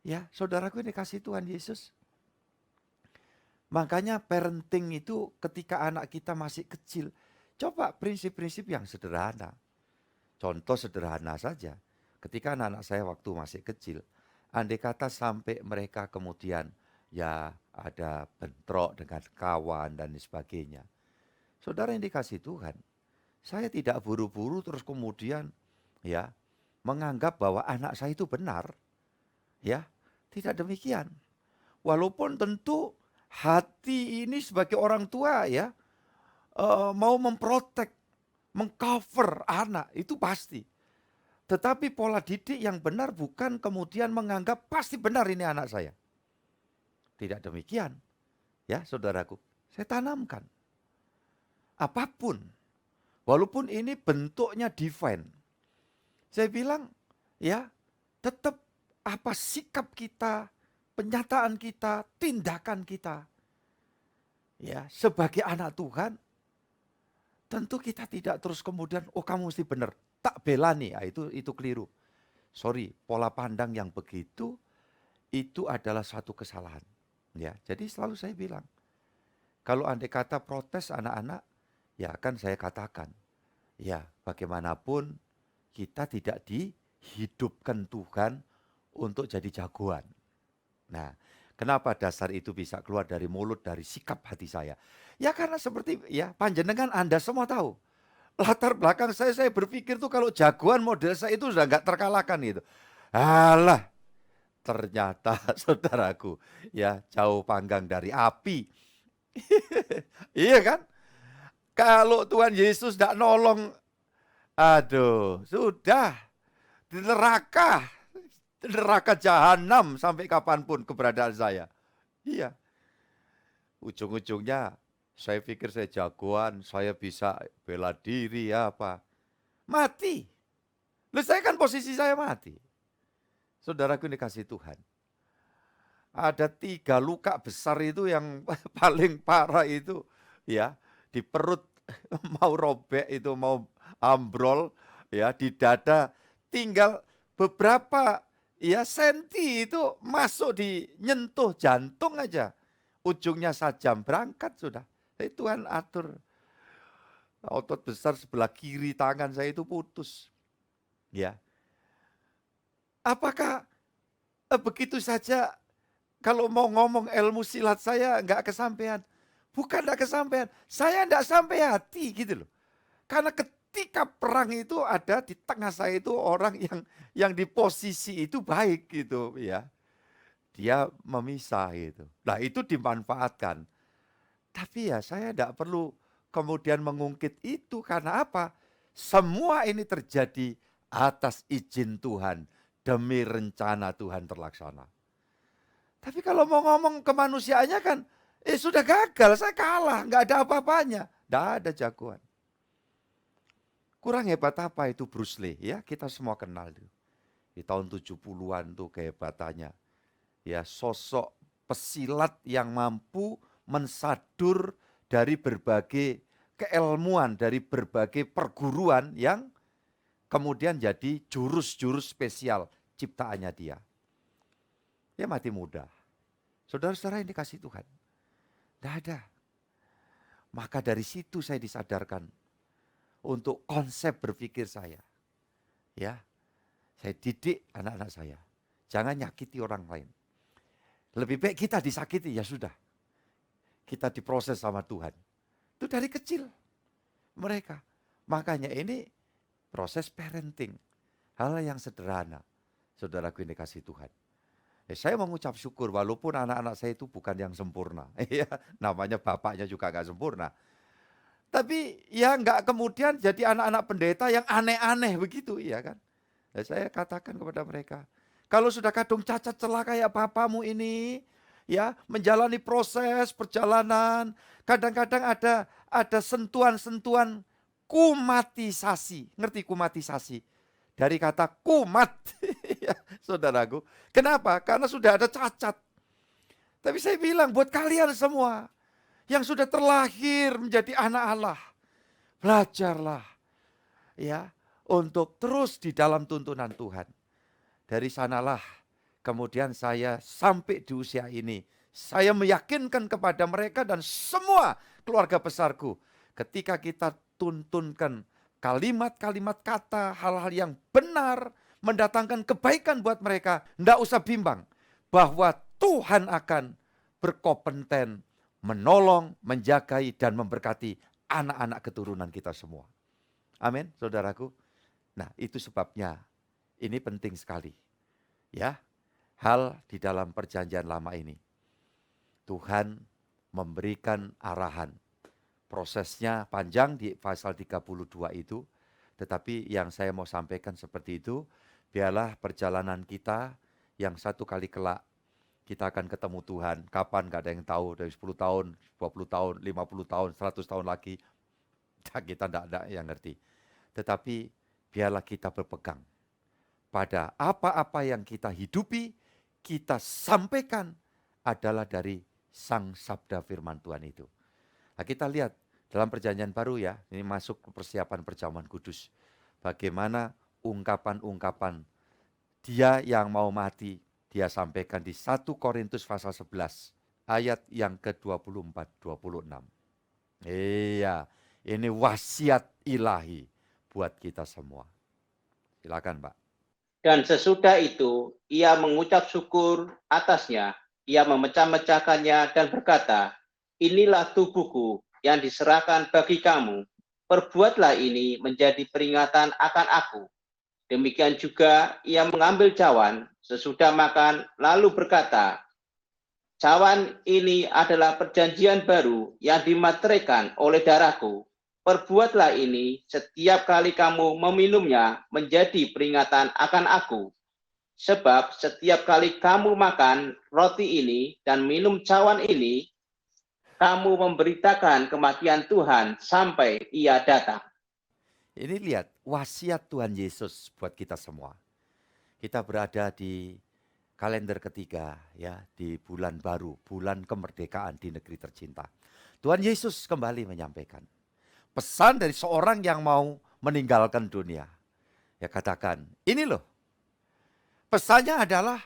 Ya, saudaraku ini kasih Tuhan Yesus. Makanya parenting itu ketika anak kita masih kecil, coba prinsip-prinsip yang sederhana. Contoh sederhana saja, ketika anak-anak saya waktu masih kecil, andai kata sampai mereka kemudian ya ada bentrok dengan kawan dan sebagainya. Saudara yang dikasih Tuhan, saya tidak buru-buru terus kemudian ya menganggap bahwa anak saya itu benar. Ya, tidak demikian. Walaupun tentu hati ini sebagai orang tua ya mau memprotek, mengcover anak itu pasti. Tetapi pola didik yang benar bukan kemudian menganggap pasti benar ini anak saya. Tidak demikian. Ya, saudaraku, saya tanamkan. Apapun, walaupun ini bentuknya divine. Saya bilang, ya, tetap apa sikap kita, penyataan kita, tindakan kita. Ya, sebagai anak Tuhan, tentu kita tidak terus kemudian, oh kamu mesti benar. Tak belani, ya, itu keliru. Sorry, pola pandang yang begitu itu adalah suatu kesalahan. Ya, jadi selalu saya bilang, kalau andai kata protes anak-anak, ya kan saya katakan, ya bagaimanapun kita tidak dihidupkan Tuhan untuk jadi jagoan. Nah, kenapa dasar itu bisa keluar dari mulut, dari sikap hati saya? Ya karena seperti ya panjenengan Anda semua tahu. Latar belakang saya berpikir tuh kalau jagoan model saya itu sudah nggak terkalahkan gitu. Alah, ternyata saudaraku ya jauh panggang dari api. Iya kan? Kalau Tuhan Yesus tidak nolong, aduh sudah di neraka jahanam sampai kapanpun keberadaan saya. Iya, ujung-ujungnya saya pikir saya jagoan, saya bisa bela diri ya apa. Mati. Loh saya kan posisi saya mati. Saudaraku ini kasih Tuhan. Ada 3 luka besar itu yang paling parah itu ya di perut mau robek itu mau ambrol ya di dada tinggal beberapa ya senti itu masuk di nyentuh jantung aja. Ujungnya sajam berangkat sudah. Tuhan atur. Otot besar sebelah kiri tangan saya itu putus. Ya. Apakah begitu saja kalau mau ngomong ilmu silat saya enggak kesampaian? Bukan enggak kesampaian, saya enggak sampai hati gitu loh. Karena ketika perang itu ada di tengah saya itu orang yang di posisi itu baik gitu ya. dia memisah gitu. Nah itu dimanfaatkan. Tapi ya saya tidak perlu kemudian mengungkit itu karena apa? Semua ini terjadi atas izin Tuhan demi rencana Tuhan terlaksana. Tapi kalau mau ngomong kemanusiaannya kan, sudah gagal, saya kalah, nggak ada apa-apanya. Nggak ada jagoan. Kurang hebat apa itu Bruce Lee, ya kita semua kenal itu. Di tahun 70-an tuh kehebatannya. Ya sosok pesilat yang mampu mensadur dari berbagai keilmuan, dari berbagai perguruan yang kemudian jadi jurus-jurus spesial ciptaannya dia. Dia mati muda. Saudara-saudara ini kasih Tuhan. Tidak ada. Maka dari situ saya disadarkan untuk konsep berpikir saya. Ya, saya didik anak-anak saya. Jangan nyakiti orang lain. Lebih baik kita disakiti, ya sudah. Kita diproses sama Tuhan. Itu dari kecil mereka. Makanya ini proses parenting. Hal yang sederhana. Saudaraku ini kasih Tuhan. Saya mengucap syukur walaupun anak-anak saya itu bukan yang sempurna. Namanya bapaknya juga gak sempurna. Tapi ya nggak kemudian jadi anak-anak pendeta yang aneh-aneh begitu, ya kan? Saya katakan kepada mereka, kalau sudah kadung cacat celah kayak bapamu ini, ya menjalani proses perjalanan, kadang-kadang ada sentuhan-sentuhan kumatisasi. Ngerti kumatisasi? Dari kata kumat, ya, saudaraku. Kenapa? Karena sudah ada cacat. Tapi saya bilang buat kalian semua yang sudah terlahir menjadi anak Allah, belajarlah ya untuk terus di dalam tuntunan Tuhan. Dari sanalah kemudian saya sampai di usia ini, saya meyakinkan kepada mereka dan semua keluarga besarku, ketika kita tuntunkan kalimat-kalimat kata, hal-hal yang benar, mendatangkan kebaikan buat mereka, enggak usah bimbang bahwa Tuhan akan berkompeten menolong, menjagai, dan memberkati anak-anak keturunan kita semua. Amin, saudaraku. Nah, itu sebabnya ini penting sekali. Ya, hal di dalam perjanjian lama ini. Tuhan memberikan arahan. Prosesnya panjang di pasal 32 itu. Tetapi yang saya mau sampaikan seperti itu. Biarlah perjalanan kita yang satu kali kelak kita akan ketemu Tuhan. Kapan gak ada yang tahu, dari 10 tahun, 20 tahun, 50 tahun, 100 tahun lagi. Kita tidak ada yang ngerti. Tetapi biarlah kita berpegang pada apa-apa yang kita hidupi, kita sampaikan adalah dari Sang Sabda Firman Tuhan itu. Nah, kita lihat dalam perjanjian baru ya, ini masuk ke persiapan perjamuan kudus. Bagaimana ungkapan-ungkapan dia yang mau mati, dia sampaikan di 1 Korintus pasal 11 ayat yang ke-24-26. Iya, ini wasiat ilahi buat kita semua. Silakan, Pak. Dan sesudah itu, ia mengucap syukur atasnya, ia memecah-mecahkannya dan berkata, inilah tubuhku yang diserahkan bagi kamu. Perbuatlah ini menjadi peringatan akan aku. Demikian juga ia mengambil cawan sesudah makan, lalu berkata, cawan ini adalah perjanjian baru yang dimateraikan oleh darahku. Perbuatlah ini setiap kali kamu meminumnya menjadi peringatan akan aku. Sebab setiap kali kamu makan roti ini dan minum cawan ini, kamu memberitakan kematian Tuhan sampai ia datang. Ini lihat wasiat Tuhan Yesus buat kita semua. Kita berada di kalender ketiga ya, di bulan baru, bulan kemerdekaan di negeri tercinta. Tuhan Yesus kembali menyampaikan pesan dari seorang yang mau meninggalkan dunia. Ya katakan, ini loh. Pesannya adalah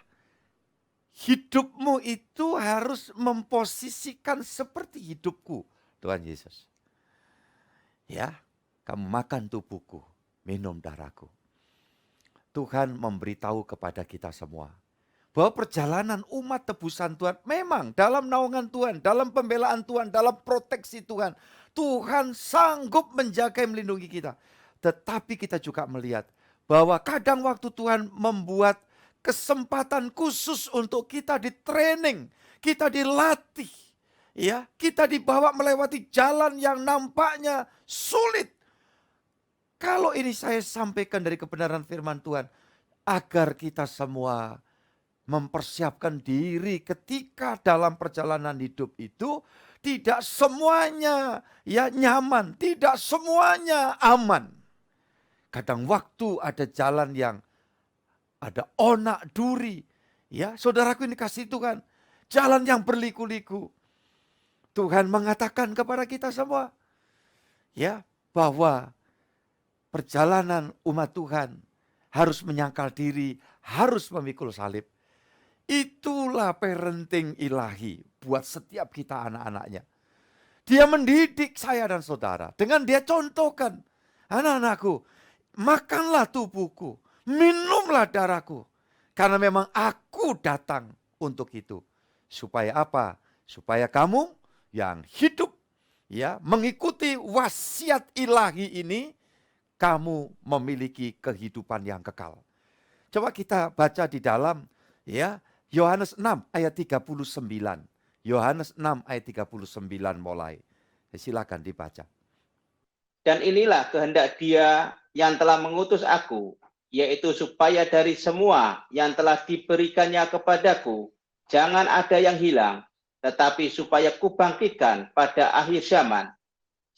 hidupmu itu harus memposisikan seperti hidupku, Tuhan Yesus. Ya, kamu makan tubuhku, minum darahku. Tuhan memberitahu kepada kita semua bahwa perjalanan umat tebusan Tuhan memang dalam naungan Tuhan, dalam pembelaan Tuhan, dalam proteksi Tuhan. Tuhan sanggup menjaga dan melindungi kita. Tetapi kita juga melihat bahwa kadang waktu Tuhan membuat kesempatan khusus untuk kita di training, kita dilatih, ya, kita dibawa melewati jalan yang nampaknya sulit. Kalau ini saya sampaikan dari kebenaran firman Tuhan, agar kita semua mempersiapkan diri ketika dalam perjalanan hidup itu tidak semuanya ya nyaman, tidak semuanya aman. Kadang waktu ada jalan yang ada onak duri, ya saudaraku ini kasih Tuhan, jalan yang berliku-liku. Tuhan mengatakan kepada kita semua, ya, bahwa perjalanan umat Tuhan harus menyangkal diri, harus memikul salib. Itulah parenting ilahi buat setiap kita anak-anaknya. Dia mendidik saya dan saudara dengan dia contohkan, anak-anakku, makanlah tubuhku, minumlah darahku, karena memang aku datang untuk itu. Supaya apa? Supaya kamu yang hidup, ya, mengikuti wasiat ilahi ini, kamu memiliki kehidupan yang kekal. Coba kita baca di dalam, ya, Yohanes 6 ayat 39. Yohanes 6 ayat 39 mulai. Silakan dibaca. Dan inilah kehendak Dia yang telah mengutus aku, yaitu supaya dari semua yang telah diberikannya kepadaku, jangan ada yang hilang, tetapi supaya kubangkitkan pada akhir zaman.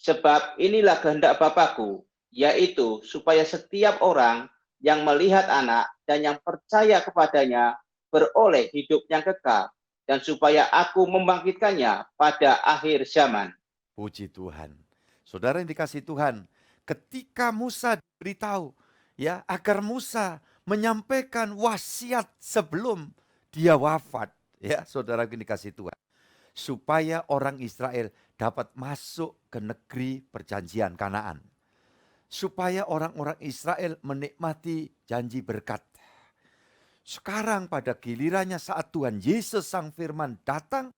Sebab inilah kehendak Bapa-Ku, yaitu supaya setiap orang yang melihat Anak dan yang percaya kepadanya beroleh hidup yang kekal, dan supaya aku membangkitkannya pada akhir zaman. Puji Tuhan. Saudara yang dikasih Tuhan, ketika Musa diberitahu, ya, agar Musa menyampaikan wasiat sebelum dia wafat, ya, saudara yang dikasih Tuhan, supaya orang Israel dapat masuk ke negeri perjanjian Kanaan. Supaya orang-orang Israel menikmati janji berkat. Sekarang pada gilirannya saat Tuhan Yesus Sang Firman datang,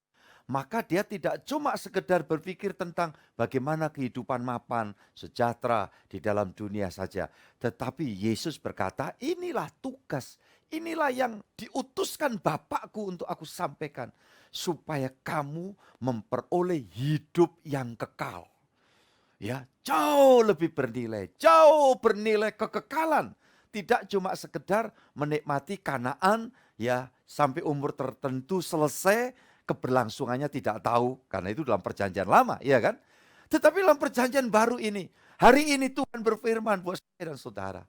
maka dia tidak cuma sekedar berpikir tentang bagaimana kehidupan mapan, sejahtera di dalam dunia saja. Tetapi Yesus berkata, inilah tugas, inilah yang diutuskan Bapakku untuk aku sampaikan. Supaya kamu memperoleh hidup yang kekal. Ya, jauh lebih bernilai, jauh bernilai kekekalan. Tidak cuma sekedar menikmati Kanaan, ya, sampai umur tertentu selesai, keberlangsungannya tidak tahu, karena itu dalam perjanjian lama, ya kan? Tetapi dalam perjanjian baru ini, hari ini Tuhan berfirman buat saya dan saudara.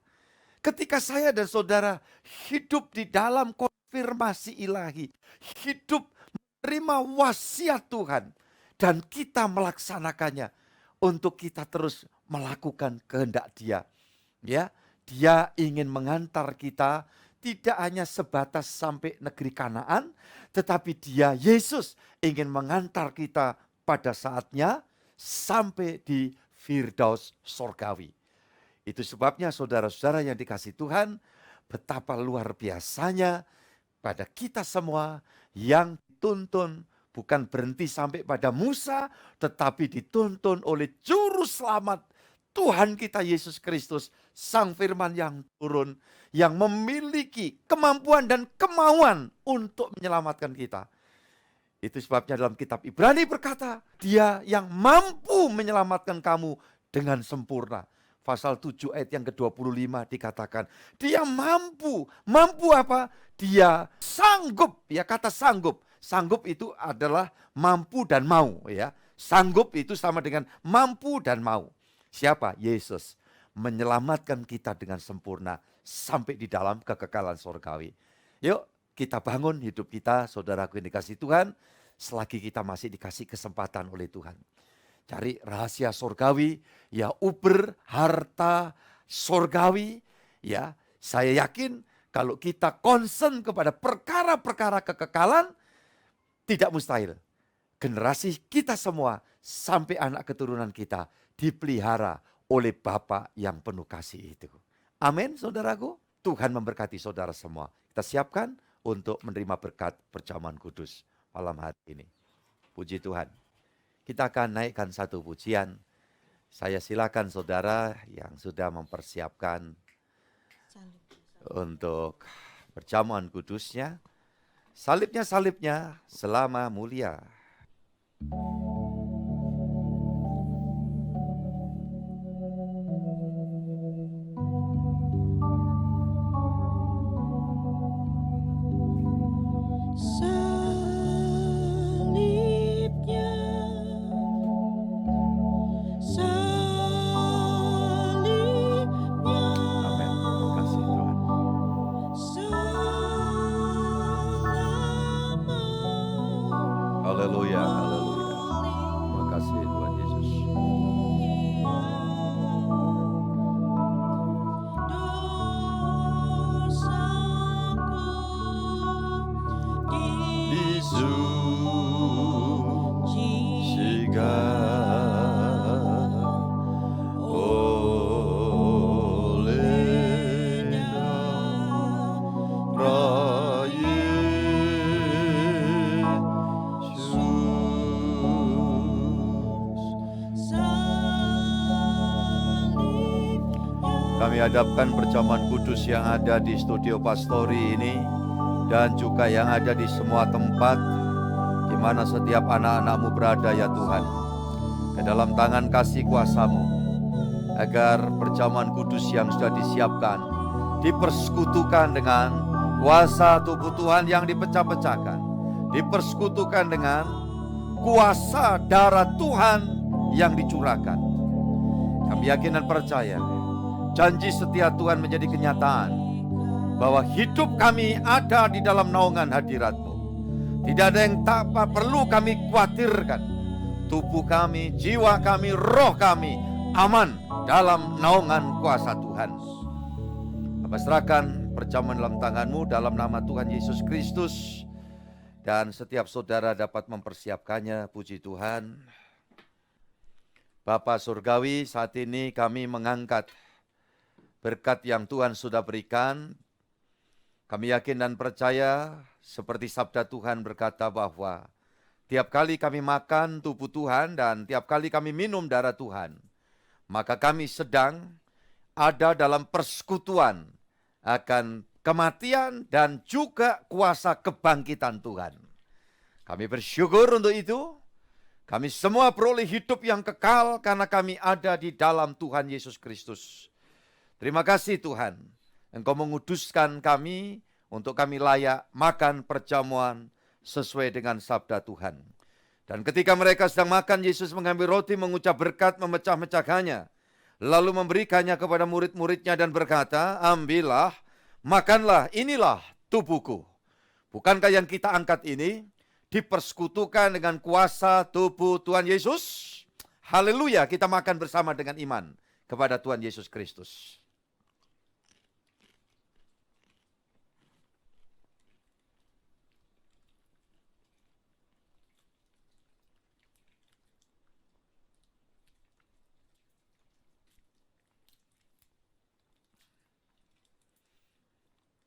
Ketika saya dan saudara hidup di dalam konfirmasi ilahi, hidup menerima wasiat Tuhan, dan kita melaksanakannya, untuk kita terus melakukan kehendak Dia. Ya, Dia ingin mengantar kita tidak hanya sebatas sampai negeri Kanaan, tetapi Dia, Yesus, ingin mengantar kita pada saatnya sampai di Firdaus Sorgawi. Itu sebabnya saudara-saudara yang dikasih Tuhan, betapa luar biasanya pada kita semua yang dituntun bukan berhenti sampai pada Musa, tetapi dituntun oleh Juru Selamat Tuhan kita Yesus Kristus, Sang Firman yang turun, yang memiliki kemampuan dan kemauan untuk menyelamatkan kita. Itu sebabnya dalam kitab Ibrani berkata, Dia yang mampu menyelamatkan kamu dengan sempurna. Pasal 7 ayat yang ke-25 dikatakan, Dia mampu. Mampu apa? Dia sanggup. Ya, kata sanggup. Sanggup itu adalah mampu dan mau, ya. Sanggup itu sama dengan mampu dan mau. Siapa? Yesus menyelamatkan kita dengan sempurna sampai di dalam kekekalan surgawi. Yuk kita bangun hidup kita, saudaraku yang dikasih Tuhan, selagi kita masih dikasih kesempatan oleh Tuhan. Cari rahasia surgawi, ya, uber harta surgawi, ya. Saya yakin kalau kita concern kepada perkara-perkara kekekalan, tidak mustahil. Generasi kita semua sampai anak keturunan kita dipelihara oleh Bapa yang penuh kasih itu. Amin, saudaraku. Tuhan memberkati saudara semua. Kita siapkan untuk menerima berkat perjamuan kudus malam hari ini. Puji Tuhan. Kita akan naikkan satu pujian. Saya silakan saudara yang sudah mempersiapkan untuk perjamuan kudusnya, salibnya selama mulia. Salibnya, salibnya. Amin. Terima kasih Tuhan. Haleluya, haleluya. Terima kasih Tuhan Yesus. Disucikan oleh darah Yesus. Kami hadapkan perjamuan kudus yang ada di studio Pastori ini dan juga yang ada di semua tempat di mana setiap anak-anak-Mu berada ya Tuhan. Ke dalam tangan kasih kuasa-Mu agar perjamuan kudus yang sudah disiapkan dipersekutukan dengan kuasa tubuh Tuhan yang dipecah-pecahkan, dipersekutukan dengan kuasa darah Tuhan yang dicurahkan. Kami yakin dan percaya janji setia Tuhan menjadi kenyataan bahwa hidup kami ada di dalam naungan hadirat-Mu. Tidak ada yang tak perlu kami khawatirkan. Tubuh kami, jiwa kami, roh kami aman dalam naungan kuasa Tuhan. Bapa, serahkan perjamuan dalam tangan-Mu dalam nama Tuhan Yesus Kristus. Dan setiap saudara dapat mempersiapkannya, puji Tuhan. Bapa Surgawi, saat ini kami mengangkat berkat yang Tuhan sudah berikan. Kami yakin dan percaya seperti sabda Tuhan berkata bahwa tiap kali kami makan tubuh Tuhan dan tiap kali kami minum darah Tuhan, maka kami sedang ada dalam persekutuan akan kematian dan juga kuasa kebangkitan Tuhan. Kami bersyukur untuk itu. Kami semua beroleh hidup yang kekal karena kami ada di dalam Tuhan Yesus Kristus. Terima kasih Tuhan, Engkau menguduskan kami untuk kami layak makan perjamuan sesuai dengan sabda Tuhan. Dan ketika mereka sedang makan, Yesus mengambil roti, mengucap berkat, memecah-mecahkannya, lalu memberikannya kepada murid-muridnya dan berkata, ambillah, makanlah, inilah tubuhku. Bukankah yang kita angkat ini dipersekutukan dengan kuasa tubuh Tuhan Yesus? Haleluya, kita makan bersama dengan iman kepada Tuhan Yesus Kristus.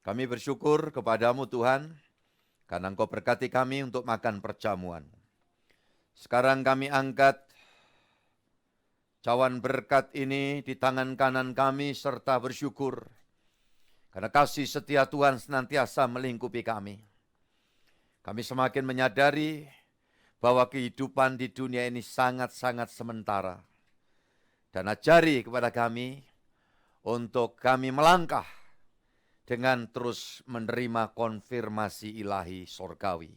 Kami bersyukur kepadamu Tuhan, karena Engkau berkati kami untuk makan perjamuan. Sekarang kami angkat cawan berkat ini di tangan kanan kami serta bersyukur, karena kasih setia Tuhan senantiasa melingkupi kami. Kami semakin menyadari bahwa kehidupan di dunia ini sangat-sangat sementara. Dan ajari kepada kami untuk kami melangkah dengan terus menerima konfirmasi ilahi sorgawi.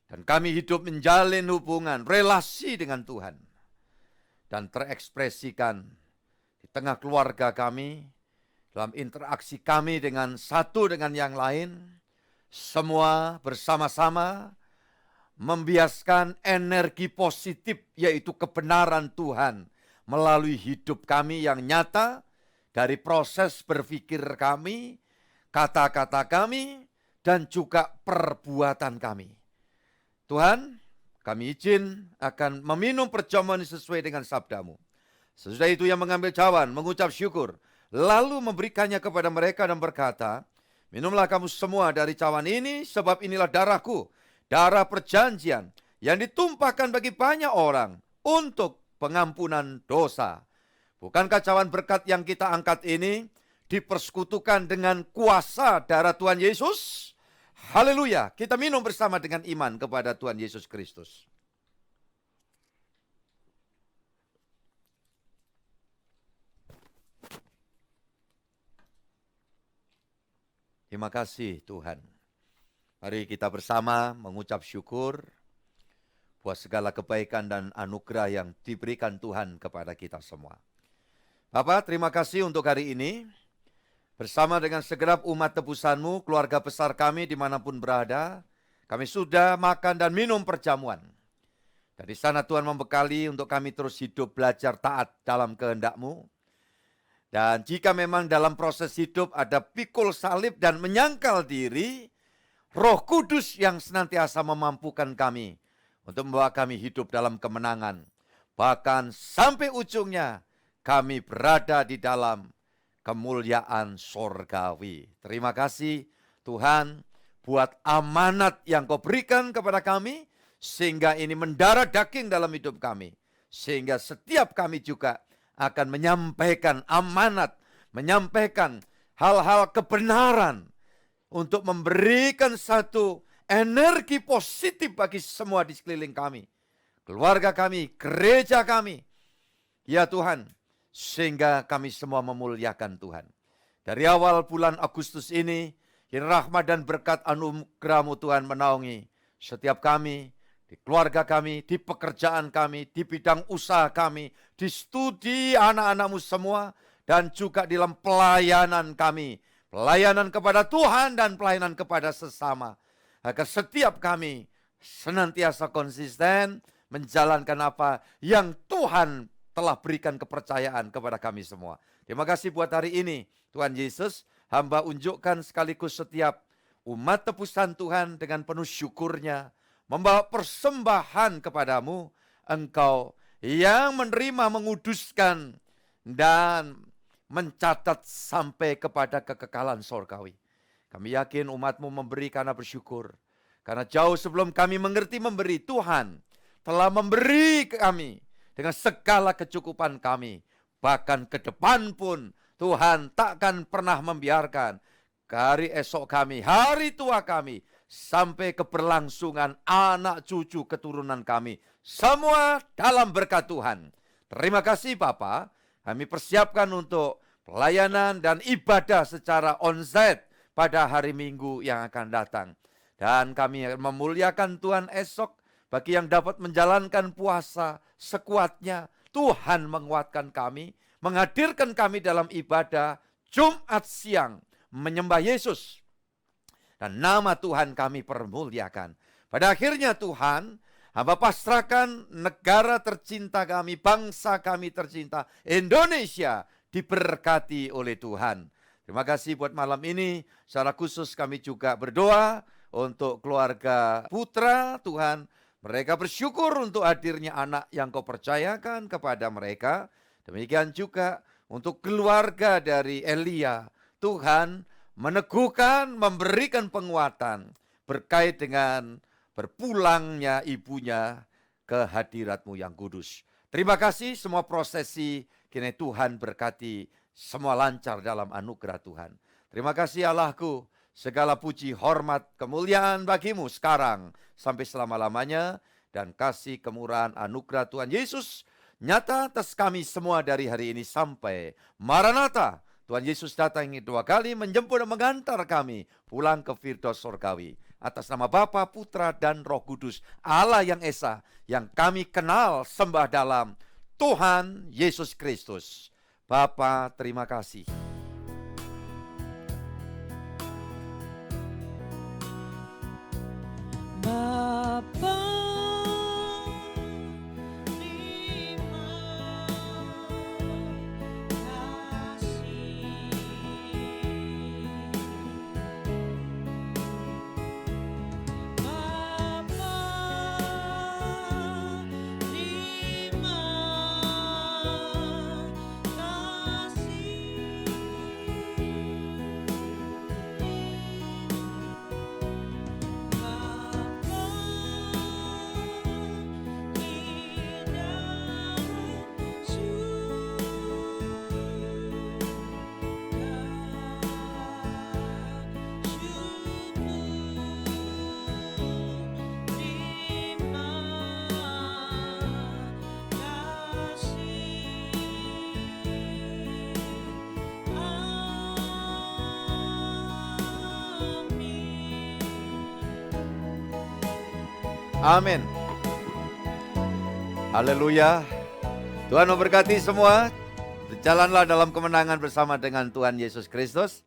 Dan kami hidup menjalin hubungan, relasi dengan Tuhan. Dan terekspresikan di tengah keluarga kami, dalam interaksi kami dengan satu dengan yang lain, semua bersama-sama membiaskan energi positif, yaitu kebenaran Tuhan, melalui hidup kami yang nyata, dari proses berpikir kami, kata-kata kami, dan juga perbuatan kami. Tuhan, kami izin akan meminum perjamuan sesuai dengan sabda-Mu. Sesudah itu yang mengambil cawan, mengucap syukur, lalu memberikannya kepada mereka dan berkata, minumlah kamu semua dari cawan ini, sebab inilah darahku, darah perjanjian, yang ditumpahkan bagi banyak orang untuk pengampunan dosa. Bukankah cawan berkat yang kita angkat ini dipersekutukan dengan kuasa darah Tuhan Yesus. Haleluya, kita minum bersama dengan iman kepada Tuhan Yesus Kristus. Terima kasih Tuhan. Mari kita bersama mengucap syukur buat segala kebaikan dan anugerah yang diberikan Tuhan kepada kita semua. Bapak, terima kasih untuk hari ini. Bersama dengan segenap umat tebusan-Mu, keluarga besar kami dimanapun berada, kami sudah makan dan minum perjamuan. Dari sana Tuhan membekali untuk kami terus hidup belajar taat dalam kehendak-Mu. Dan jika memang dalam proses hidup ada pikul salib dan menyangkal diri, Roh Kudus yang senantiasa memampukan kami untuk membawa kami hidup dalam kemenangan. Bahkan sampai ujungnya kami berada di dalam kemuliaan sorgawi. Terima kasih Tuhan buat amanat yang Kau berikan kepada kami, sehingga ini mendarah daging dalam hidup kami. Sehingga setiap kami juga akan menyampaikan amanat, menyampaikan hal-hal kebenaran untuk memberikan satu energi positif bagi semua di sekeliling kami. Keluarga kami, gereja kami. Ya Tuhan, sehingga kami semua memuliakan Tuhan. Dari awal bulan Agustus ini, rahmat dan berkat anugerah-Mu Tuhan menaungi setiap kami, di keluarga kami, di pekerjaan kami, di bidang usaha kami, di studi anak-anak-Mu semua, dan juga di dalam pelayanan kami. Pelayanan kepada Tuhan dan pelayanan kepada sesama. Agar setiap kami senantiasa konsisten menjalankan apa yang Tuhan telah berikan kepercayaan kepada kami semua. Terima kasih buat hari ini. Tuhan Yesus, hamba unjukkan sekaligus setiap umat tebusan Tuhan dengan penuh syukurnya, membawa persembahan kepadamu, Engkau yang menerima, menguduskan, dan mencatat sampai kepada kekekalan sorgawi. Kami yakin umat-Mu memberi karena bersyukur. Karena jauh sebelum kami mengerti memberi, Tuhan telah memberi kami dengan segala kecukupan kami. Bahkan ke depan pun Tuhan takkan pernah membiarkan hari esok kami, hari tua kami, sampai keberlangsungan anak cucu keturunan kami. Semua dalam berkat Tuhan. Terima kasih Bapa. Kami persiapkan untuk pelayanan dan ibadah secara onsite pada hari Minggu yang akan datang. Dan kami memuliakan Tuhan esok bagi yang dapat menjalankan puasa sekuatnya. Tuhan menguatkan kami, menghadirkan kami dalam ibadah Jumat siang, menyembah Yesus. Dan nama Tuhan kami permuliakan. Pada akhirnya Tuhan, hamba pasrahkan negara tercinta kami, bangsa kami tercinta, Indonesia, diberkati oleh Tuhan. Terima kasih buat malam ini. Secara khusus kami juga berdoa untuk keluarga putra Tuhan. Mereka bersyukur untuk hadirnya anak yang Kau percayakan kepada mereka. Demikian juga untuk keluarga dari Elia. Tuhan meneguhkan, memberikan penguatan berkait dengan berpulangnya ibunya ke hadirat-Mu yang kudus. Terima kasih semua prosesi, kini Tuhan berkati semua lancar dalam anugerah Tuhan. Terima kasih Allahku, segala puji, hormat, kemuliaan bagimu sekarang sampai selama-lamanya. Dan kasih kemurahan anugerah Tuhan Yesus nyata atas kami semua dari hari ini sampai Maranatha. Tuhan Yesus datang dua kali menjemput dan mengantar kami pulang ke Firdaus Sorgawi. Atas nama Bapa, Putra, dan Roh Kudus, Allah yang Esa, yang kami kenal sembah dalam Tuhan Yesus Kristus. Bapa, terima kasih. Bapa, terima kasih. Amin. Haleluya. Tuhan memberkati semua. Berjalanlah dalam kemenangan bersama dengan Tuhan Yesus Kristus.